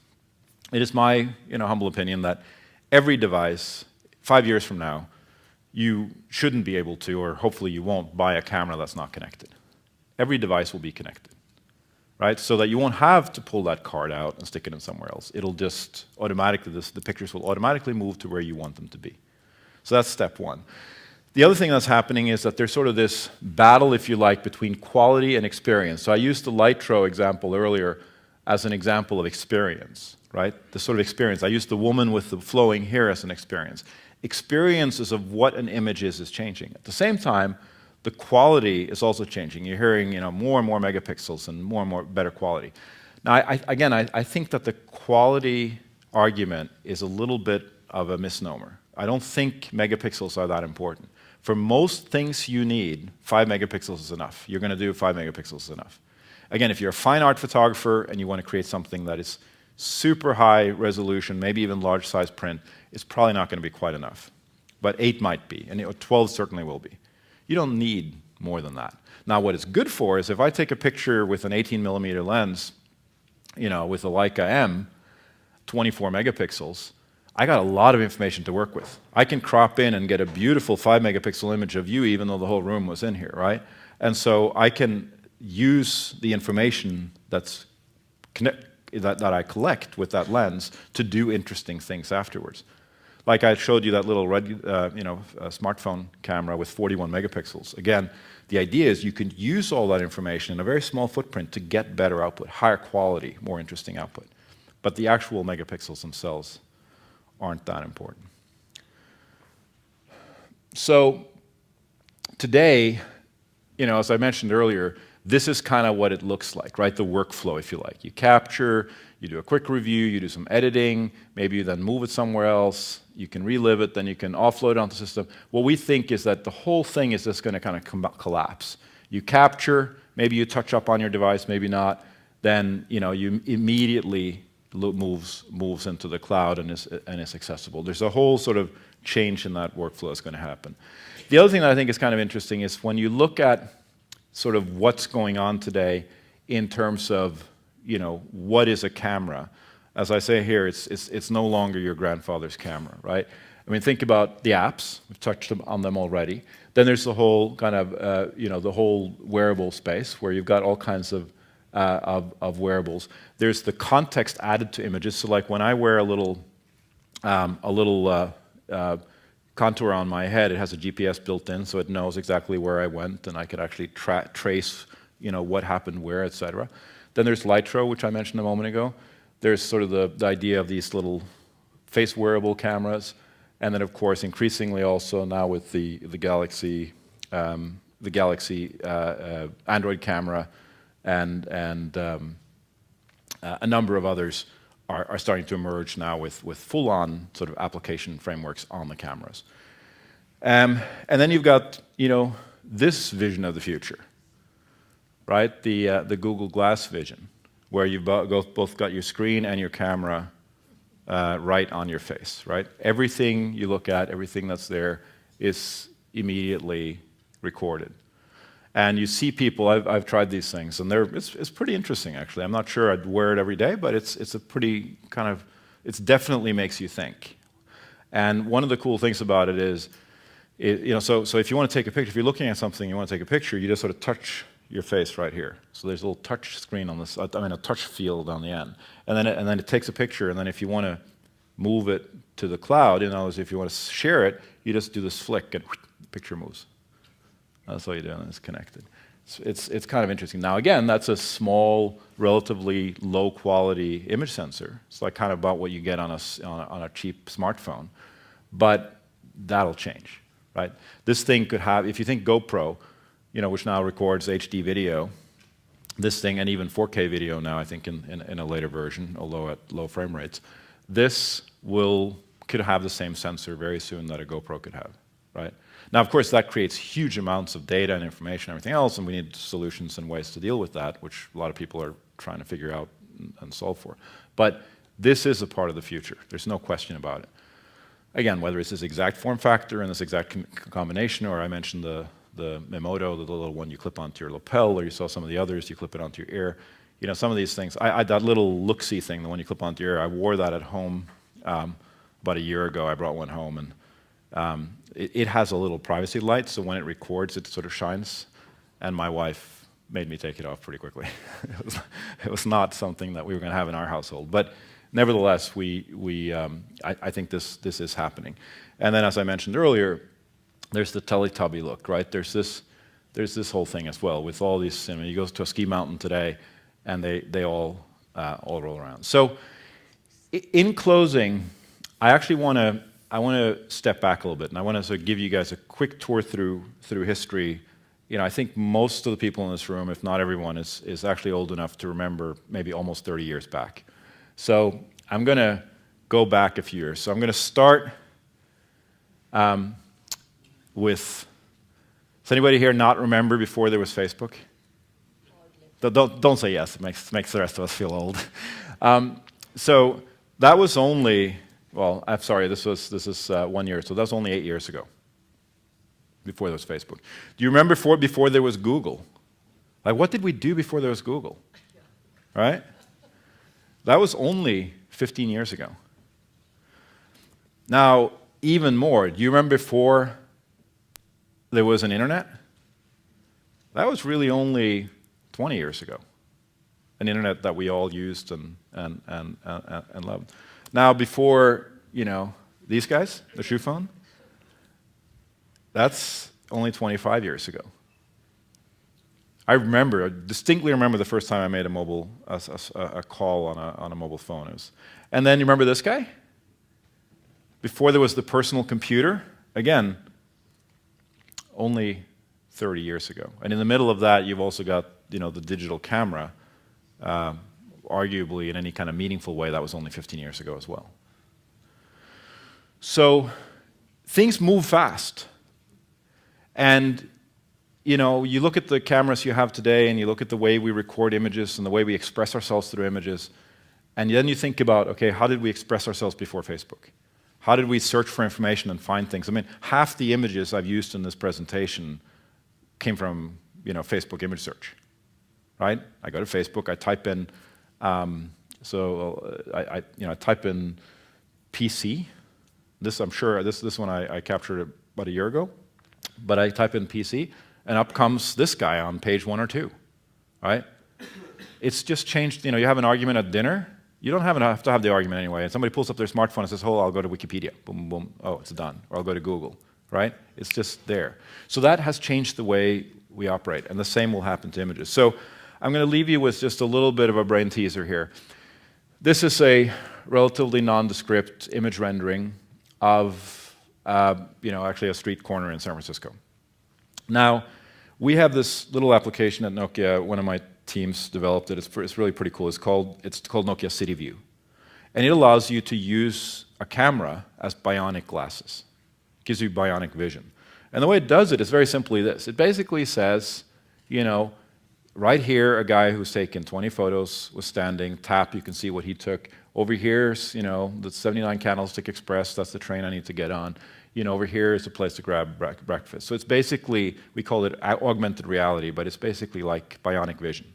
It is my humble opinion that every device, 5 years from now, you shouldn't be able to, or hopefully you won't, buy a camera that's not connected. Every device will be connected, right? So that you won't have to pull that card out and stick it in somewhere else. It'll just automatically, the pictures will automatically move to where you want them to be. So that's step one. The other thing that's happening is that there's sort of this battle, if you like, between quality and experience. So I used the Lytro example earlier as an example of experience, right? The sort of experience. I used the woman with the flowing hair as an experience. Experiences of what an image is changing. At the same time, the quality is also changing. You're hearing more and more megapixels and more better quality. Now, I think that the quality argument is a little bit of a misnomer. I don't think megapixels are that important. For most things you need, 5 megapixels is enough. You're going to do 5 megapixels is enough. Again, if you're a fine art photographer and you want to create something that is super high resolution, maybe even large size print, it's probably not going to be quite enough. But 8 might be, and 12 certainly will be. You don't need more than that. Now, what it's good for is if I take a picture with an 18mm lens, with a Leica M, 24 megapixels, I got a lot of information to work with. I can crop in and get a beautiful 5 megapixel image of you even though the whole room was in here, right? And so I can use the information that I collect with that lens to do interesting things afterwards. Like I showed you that little red smartphone camera with 41 megapixels. Again, the idea is you can use all that information in a very small footprint to get better output, higher quality, more interesting output. But the actual megapixels themselves aren't that important. So today, as I mentioned earlier, this is kind of what it looks like, right? The workflow, if you like. You capture, you do a quick review, you do some editing, maybe you then move it somewhere else, you can relive it, then you can offload it onto the system. What we think is that the whole thing is just going to kind of collapse. You capture, maybe you touch up on your device, maybe not, then you immediately moves into the cloud and is accessible. There's a whole sort of change in that workflow that's going to happen. The other thing that I think is kind of interesting is when you look at sort of what's going on today in terms of what is a camera. As I say here, it's no longer your grandfather's camera, right? I mean, think about the apps. We've touched on them already. Then there's the whole kind of the whole wearable space where you've got all kinds of wearables. There's the context added to images. So like when I wear a little contour on my head, it has a GPS built in, so it knows exactly where I went, and I could actually trace what happened where, etc. Then there's Lytro, which I mentioned a moment ago. There's sort of the idea of these little face wearable cameras, and then of course increasingly also now with the Galaxy Android camera and a number of others are starting to emerge now with full-on sort of application frameworks on the cameras. And then you've got this vision of the future, right? The Google Glass vision, where you've both got your screen and your camera right on your face, right? Everything you look at, everything that's there is immediately recorded. And you see people, I've tried these things, and it's pretty interesting, actually. I'm not sure I'd wear it every day, but it's a pretty kind of, it definitely makes you think. And one of the cool things about it is, so if you want to take a picture, if you're looking at something, you want to take a picture, you just sort of touch your face right here. So there's a little touch screen on this, a touch field on the end. And then it takes a picture, and then if you want to move it to the cloud, if you want to share it, you just do this flick, and the picture moves. That's all you do, and it's connected. It's kind of interesting. Now again, that's a small, relatively low-quality image sensor. It's like kind of about what you get on a cheap smartphone, but that'll change, right? This thing could have, if you think GoPro, which now records HD video, this thing, and even 4K video now, I think in a later version, although at low frame rates, this could have the same sensor very soon that a GoPro could have, right? Now, of course, that creates huge amounts of data and information and everything else, and we need solutions and ways to deal with that, which a lot of people are trying to figure out and solve for. But this is a part of the future. There's no question about it. Again, whether it's this exact form factor and this exact combination, or I mentioned the the Memoto, the little one you clip onto your lapel, or you saw some of the others, you clip it onto your ear. You know, some of these things, that little look-see thing, the one you clip onto your ear, I wore that at home about a year ago. I brought one home, and it has a little privacy light, so when it records, it sort of shines, and my wife made me take it off pretty quickly. It was not something that we were going to have in our household, but nevertheless, I think this is happening. And then, as I mentioned earlier, there's the Teletubby look, right? There's this whole thing as well with all these. You go to a ski mountain today, and they all roll around. So, in closing, I actually want to step back a little bit, and I want to sort of give you guys a quick tour through history. You know, I think most of the people in this room, if not everyone, is actually old enough to remember maybe almost 30 years back. So I'm going to go back a few years. So I'm going to start with, does anybody here not remember before there was Facebook? Don't say yes, it makes the rest of us feel old. So that was only, well, I'm sorry, this is 1 year, so that was only 8 years ago, before there was Facebook. Do you remember before there was Google? Like, what did we do before there was Google? Right? That was only 15 years ago. Now, even more, do you remember before there was an internet? That was really only 20 years ago. An internet that we all used and loved. Now, before, you know, these guys, the shoe phone, that's only 25 years ago. I distinctly remember the first time I made a call on a mobile phone. And then you remember this guy? Before there was the personal computer, again, only 30 years ago. And in the middle of that, you've also got, you know, the digital camera. Arguably, in any kind of meaningful way, that was only 15 years ago as well. So things move fast. And, you know, you look at the cameras you have today, and you look at the way we record images and the way we express ourselves through images, and then you think about, okay, how did we express ourselves before Facebook? How did we search for information and find things? I mean, half the images I've used in this presentation came from, you know, Facebook image search, right? I go to Facebook, I type in, I type in PC. I'm sure this one I captured about a year ago. But I type in PC, and up comes this guy on page 1 or 2, right? It's just changed. You know, you have an argument at dinner. You don't have to have the argument anyway. And somebody pulls up their smartphone and says, "Oh, I'll go to Wikipedia." Boom, boom. Oh, it's done. Or I'll go to Google, right? It's just there. So that has changed the way we operate, and the same will happen to images. So I'm going to leave you with just a little bit of a brain teaser here. This is a relatively nondescript image rendering of actually a street corner in San Francisco. Now, we have this little application at Nokia. One of my teams developed it. It's really pretty cool. It's called Nokia City View, and it allows you to use a camera as bionic glasses. It gives you bionic vision, and the way it does it is very simply this. It basically says, you know, right here, a guy who's taken 20 photos was standing. Tap, you can see what he took. Over here's, you know, the 79 Candlestick Express. That's the train I need to get on. You know, over here is a place to grab breakfast. So it's basically, we call it augmented reality, but it's basically like bionic vision.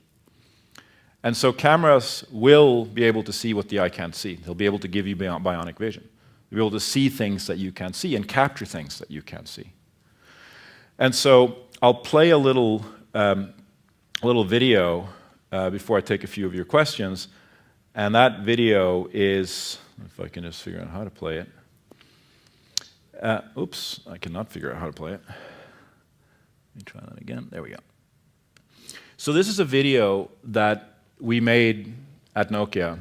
And so cameras will be able to see what the eye can't see. They'll be able to give you bionic vision. They'll be able to see things that you can't see and capture things that you can't see. And so I'll play a little video before I take a few of your questions. And that video is, if I can just figure out how to play it. Oops, I cannot figure out how to play it. Let me try that again. There we go. So this is a video that we made at Nokia,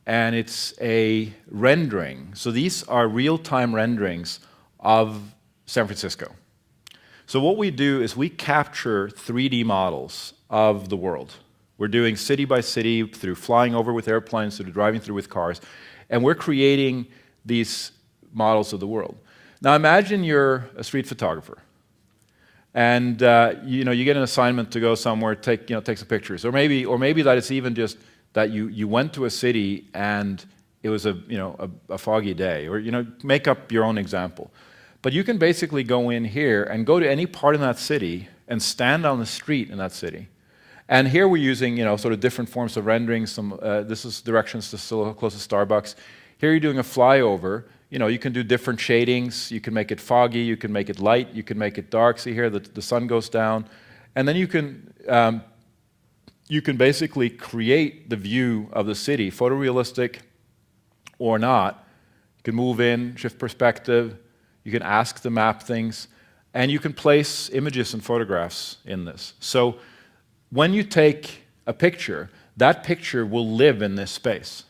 and it's a rendering. So these are real-time renderings of San Francisco. So what we do is we capture 3D models of the world. We're doing city by city, through flying over with airplanes, through driving through with cars, and we're creating these models of the world. Now imagine you're a street photographer, and you get an assignment to go somewhere, take some pictures, or maybe that it's even just that you went to a city and it was a foggy day, or make up your own example. But you can basically go in here and go to any part in that city and stand on the street in that city. And here we're using, sort of different forms of rendering. This is directions to still close to Starbucks. Here you're doing a flyover. You can do different shadings. You can make it foggy. You can make it light. You can make it dark. See here, the sun goes down. And then you can basically create the view of the city, photorealistic or not. You can move in, shift perspective. You can ask the map things. And you can place images and photographs in this. So when you take a picture, that picture will live in this space.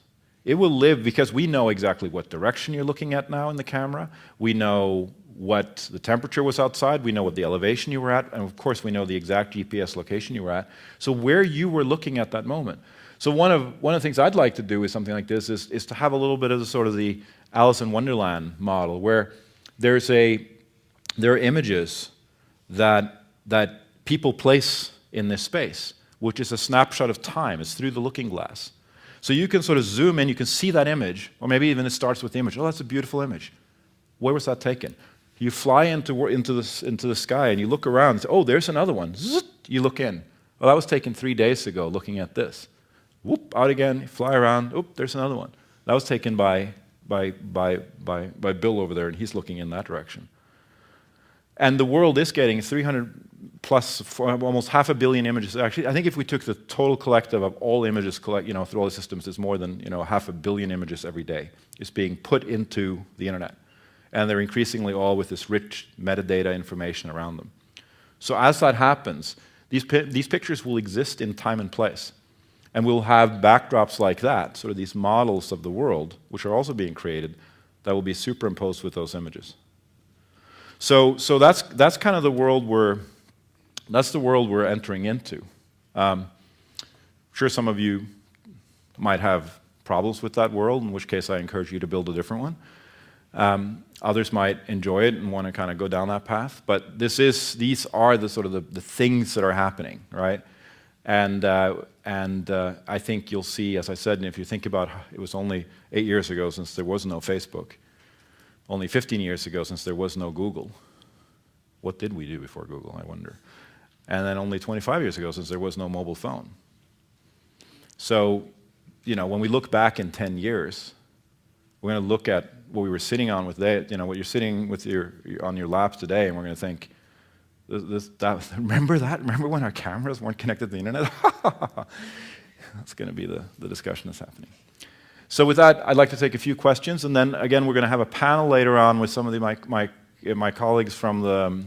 It will live because we know exactly what direction you're looking at now in the camera. We know what the temperature was outside. We know what the elevation you were at. And of course, we know the exact GPS location you were at. So where you were looking at that moment. So one of the things I'd like to do with something like this is to have a little bit of the sort of the Alice in Wonderland model, where there are images that people place in this space, which is a snapshot of time. It's through the looking glass. So you can sort of zoom in, you can see that image, or maybe even it starts with the image. Oh, that's a beautiful image. Where was that taken? You fly into the sky and you look around and say, oh, there's another one. Zzz, you look in. Well, that was taken 3 days ago looking at this. Whoop, out again, fly around. Oop, there's another one. That was taken by Bill over there, and he's looking in that direction. And the world is getting 300 plus, almost 500 million images. Actually, I think if we took the total collective of all images through all the systems, it's more than 500 million images every day is being put into the internet. And they're increasingly all with this rich metadata information around them. So as that happens, these pictures will exist in time and place. And we'll have backdrops like that, sort of these models of the world, which are also being created, that will be superimposed with those images. So that's kind of the world we're entering into. Sure, some of you might have problems with that world, in which case I encourage you to build a different one. Others might enjoy it and want to kind of go down that path. But these are the sort of the things that are happening, right? And I think you'll see, as I said, and if you think about it was only 8 years ago since there was no Facebook, only 15 years ago since there was no Google. What did we do before Google, I wonder? And then only 25 years ago since there was no mobile phone. So, when we look back in 10 years, we're going to look at what we were sitting on with what you're sitting with on your laps today, and we're going to think, remember that? Remember when our cameras weren't connected to the internet? That's going to be the discussion that's happening. So with that, I'd like to take a few questions, and then again, we're going to have a panel later on with some of my colleagues from the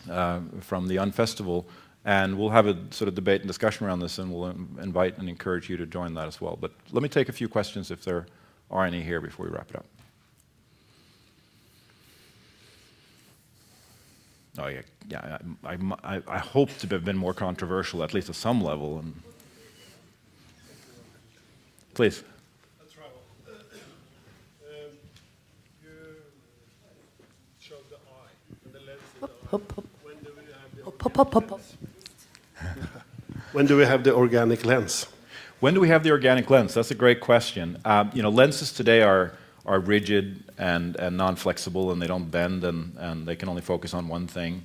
Unfestival, and we'll have a sort of debate and discussion around this, and we'll invite and encourage you to join that as well. But let me take a few questions if there are any here before we wrap it up. Oh yeah. I hope to have been more controversial, at least at some level. And please. Let's try one. You showed the eye and the lens in the eye. When do we have the When do we have the organic lens? When do we have the organic lens? That's a great question. Lenses today are rigid and non-flexible, and they don't bend, and they can only focus on one thing.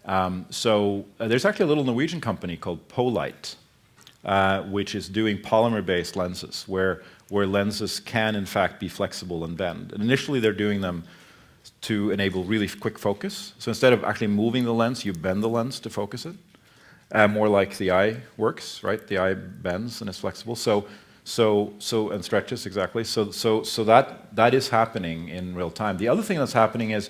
There's actually a little Norwegian company called Polite, which is doing polymer-based lenses, where lenses can in fact be flexible and bend. And initially they're doing them to enable really quick focus. So instead of actually moving the lens, you bend the lens to focus it. More like the eye works, right? The eye bends and is flexible. And stretches, exactly. So that is happening in real time. The other thing that's happening is,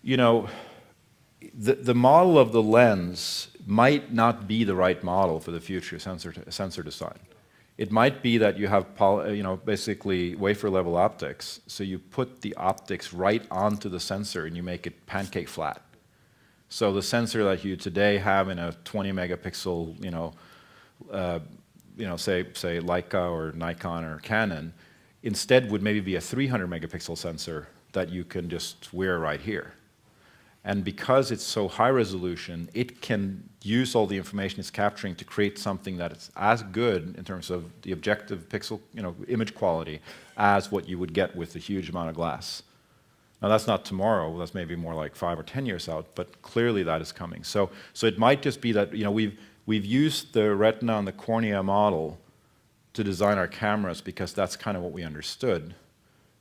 the model of the lens might not be the right model for the future sensor design. It might be that you have basically wafer level optics. So you put the optics right onto the sensor and you make it pancake flat. So the sensor that you today have in a 20 megapixel, say Leica or Nikon or Canon, instead would maybe be a 300 megapixel sensor that you can just wear right here. And because it's so high resolution, it can use all the information it's capturing to create something that is as good in terms of the objective pixel, image quality as what you would get with a huge amount of glass. Now that's not tomorrow, that's maybe more like 5 or 10 years out, but clearly that is coming. So it might just be that, we've used the retina and the cornea model to design our cameras because that's kind of what we understood,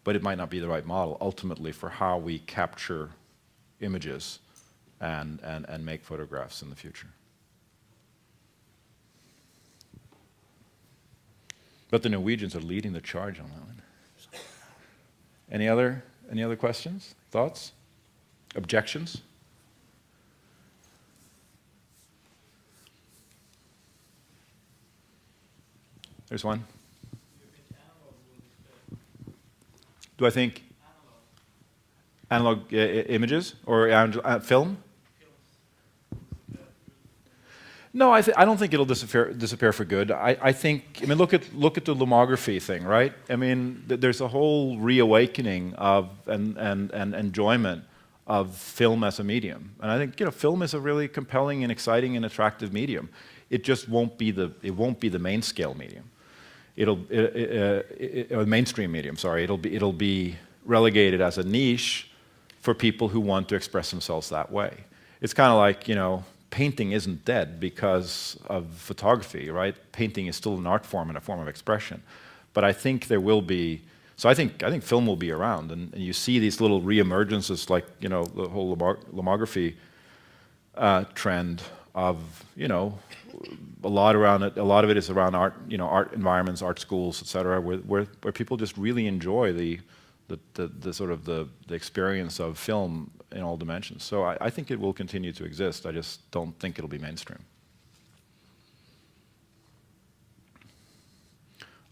but it might not be the right model ultimately for how we capture images and make photographs in the future. But the Norwegians are leading the charge on that one. Any other questions, thoughts, objections? There's one. Do I think analog images or film? No, I don't think it'll disappear for good. I mean, look at the lomography thing, right? I mean, there's a whole reawakening of and enjoyment of film as a medium, and I think film is a really compelling and exciting and attractive medium. It just won't be the main scale medium. Or mainstream medium. Sorry, it'll be relegated as a niche for people who want to express themselves that way. It's kind of like painting isn't dead because of photography, right? Painting is still an art form and a form of expression. But I think there will be, so I think film will be around, and you see these little reemergences like, the whole lomography trend of, a lot around it. A lot of it is around art, art environments, art schools, etc., where people just really enjoy the sort of the experience of film in all dimensions. So I think it will continue to exist. I just don't think it'll be mainstream.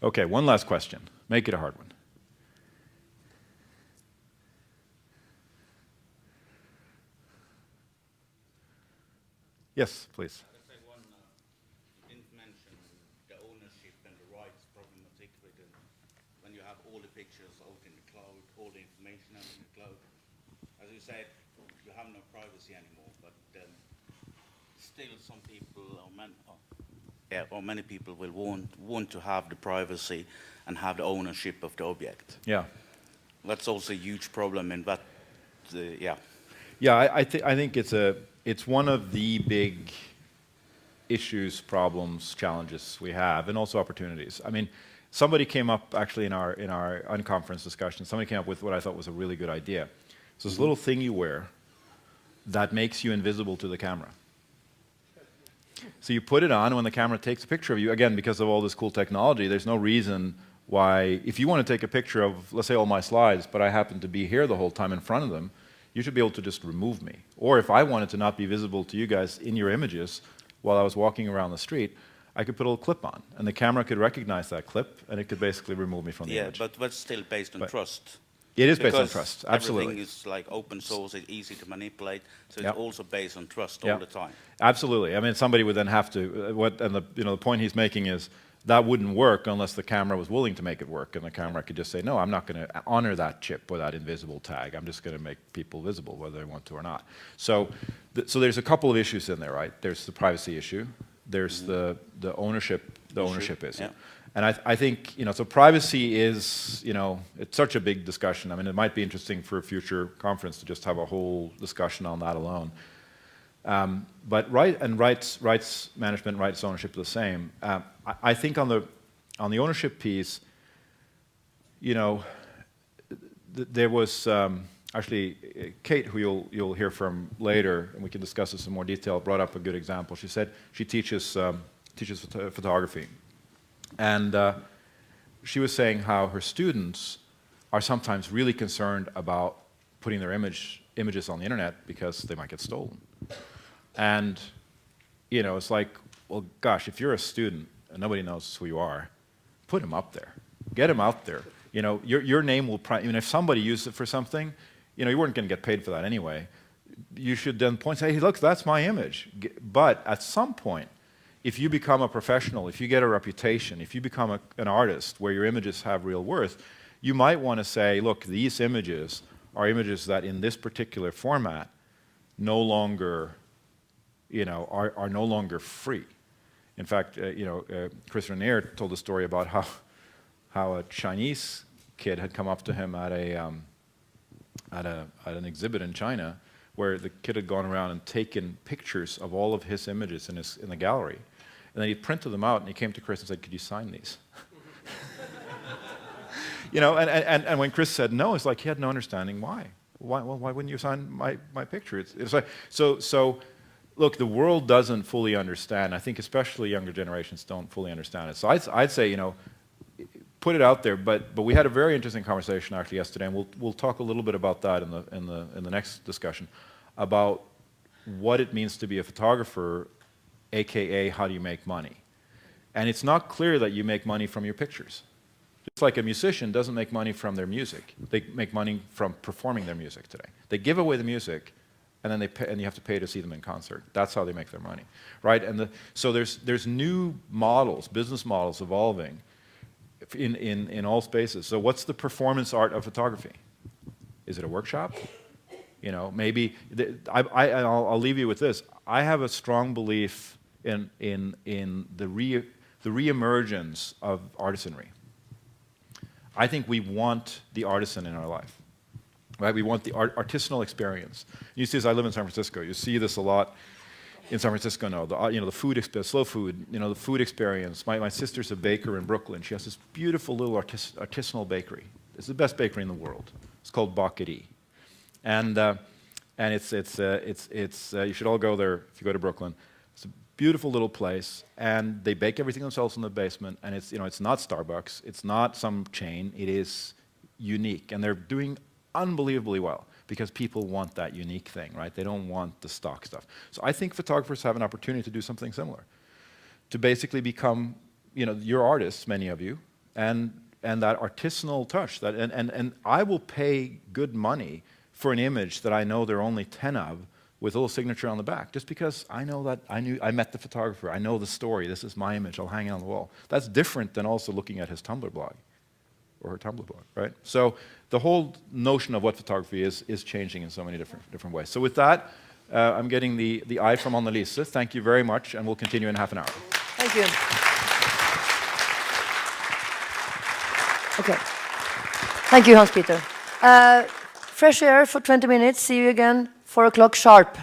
Okay, one last question. Make it a hard one. Yes, please. Said you have no privacy anymore, but still some people or many people will want to have the privacy and have the ownership of the object. Yeah, that's also a huge problem in that. I think it's one of the big issues, problems, challenges we have, and also opportunities. I mean, somebody came up actually in our unconference discussion. Somebody came up with what I thought was a really good idea. So this little thing you wear that makes you invisible to the camera. So you put it on, and when the camera takes a picture of you, again, because of all this cool technology, there's no reason why, if you want to take a picture of, let's say, all my slides, but I happen to be here the whole time in front of them, you should be able to just remove me. Or if I wanted to not be visible to you guys in your images while I was walking around the street, I could put a little clip on, and the camera could recognize that clip, and it could basically remove me from the image. Yeah, but that's still based on trust. It is based on trust, absolutely. Everything is like open source, it's easy to manipulate, so it's also based on trust all the time. Absolutely. I mean, somebody would then have to, the point he's making is that wouldn't work unless the camera was willing to make it work, and the camera could just say, no, I'm not going to honor that chip or that invisible tag. I'm just going to make people visible, whether they want to or not. So there's a couple of issues in there, right? There's the privacy issue. There's the ownership issue. Yeah. And I think, so privacy is, it's such a big discussion. I mean, it might be interesting for a future conference to just have a whole discussion on that alone. But rights management, rights ownership are the same. I think on the ownership piece, there was actually Kate, who you'll hear from later, and we can discuss this in more detail, brought up a good example. She said she teaches photography. And she was saying how her students are sometimes really concerned about putting their images on the internet because they might get stolen. And it's like, well, gosh, if you're a student and nobody knows who you are, put them up there, get them out there. Your name will probably, if somebody used it for something, you weren't going to get paid for that anyway. You should then point, say, hey, look, that's my image. But at some point, if you become a professional, if you get a reputation, if you become an artist where your images have real worth, you might want to say, look, these images are images that in this particular format no longer, are no longer free. In fact, Chris Renier told a story about how a Chinese kid had come up to him at at an exhibit in China where the kid had gone around and taken pictures of all of his images in the gallery. And then he printed them out and he came to Chris and said, "Could you sign these?" You know, and when Chris said no, it's like he had no understanding why. Why wouldn't you sign my picture? It's like, so look, the world doesn't fully understand. I think especially younger generations don't fully understand it. So I'd say, you know, put it out there. But we had a very interesting conversation actually yesterday, and we'll talk a little bit about that in the next discussion, about what it means to be a photographer, aka how do you make money. And it's not clear that you make money from your pictures. Just like a musician doesn't make money from their music. They make money from performing their music today. They give away the music, and then you have to pay to see them in concert. That's how they make their money, right? And so there's new models, business models evolving in all spaces. So what's the performance art of photography? Is it a workshop? You know, maybe I'll leave you with this. I have a strong belief in the reemergence of artisanry. I think we want the artisan in our life, right? We want the artisanal experience. You see this, I live in San Francisco. You see this a lot in San Francisco now. The food experience, slow food, you know, the food experience. My sister's a baker in Brooklyn. She has this beautiful little artisanal bakery. It's the best bakery in the world. It's called Bakery. And it's you should all go there if you go to Brooklyn. It's a beautiful little place, and they bake everything themselves in the basement. And it's, you know, it's not Starbucks, it's not some chain. It is unique, and they're doing unbelievably well because people want that unique thing, right? They don't want the stock stuff. So I think photographers have an opportunity to do something similar, to basically become, you know, you're artists, many of you, and that artisanal touch. And I will pay good money for an image that I know there are only 10 of with a little signature on the back, just because I know that I met the photographer, I know the story, this is my image, I'll hang it on the wall. That's different than also looking at his Tumblr blog, or her Tumblr blog, right? So the whole notion of what photography is changing in so many different ways. So with that, I'm getting the eye from Annelise. Thank you very much, and we'll continue in half an hour. Thank you. Okay. Thank you, Hans-Peter. Fresh air for 20 minutes. See you again, 4 o'clock sharp.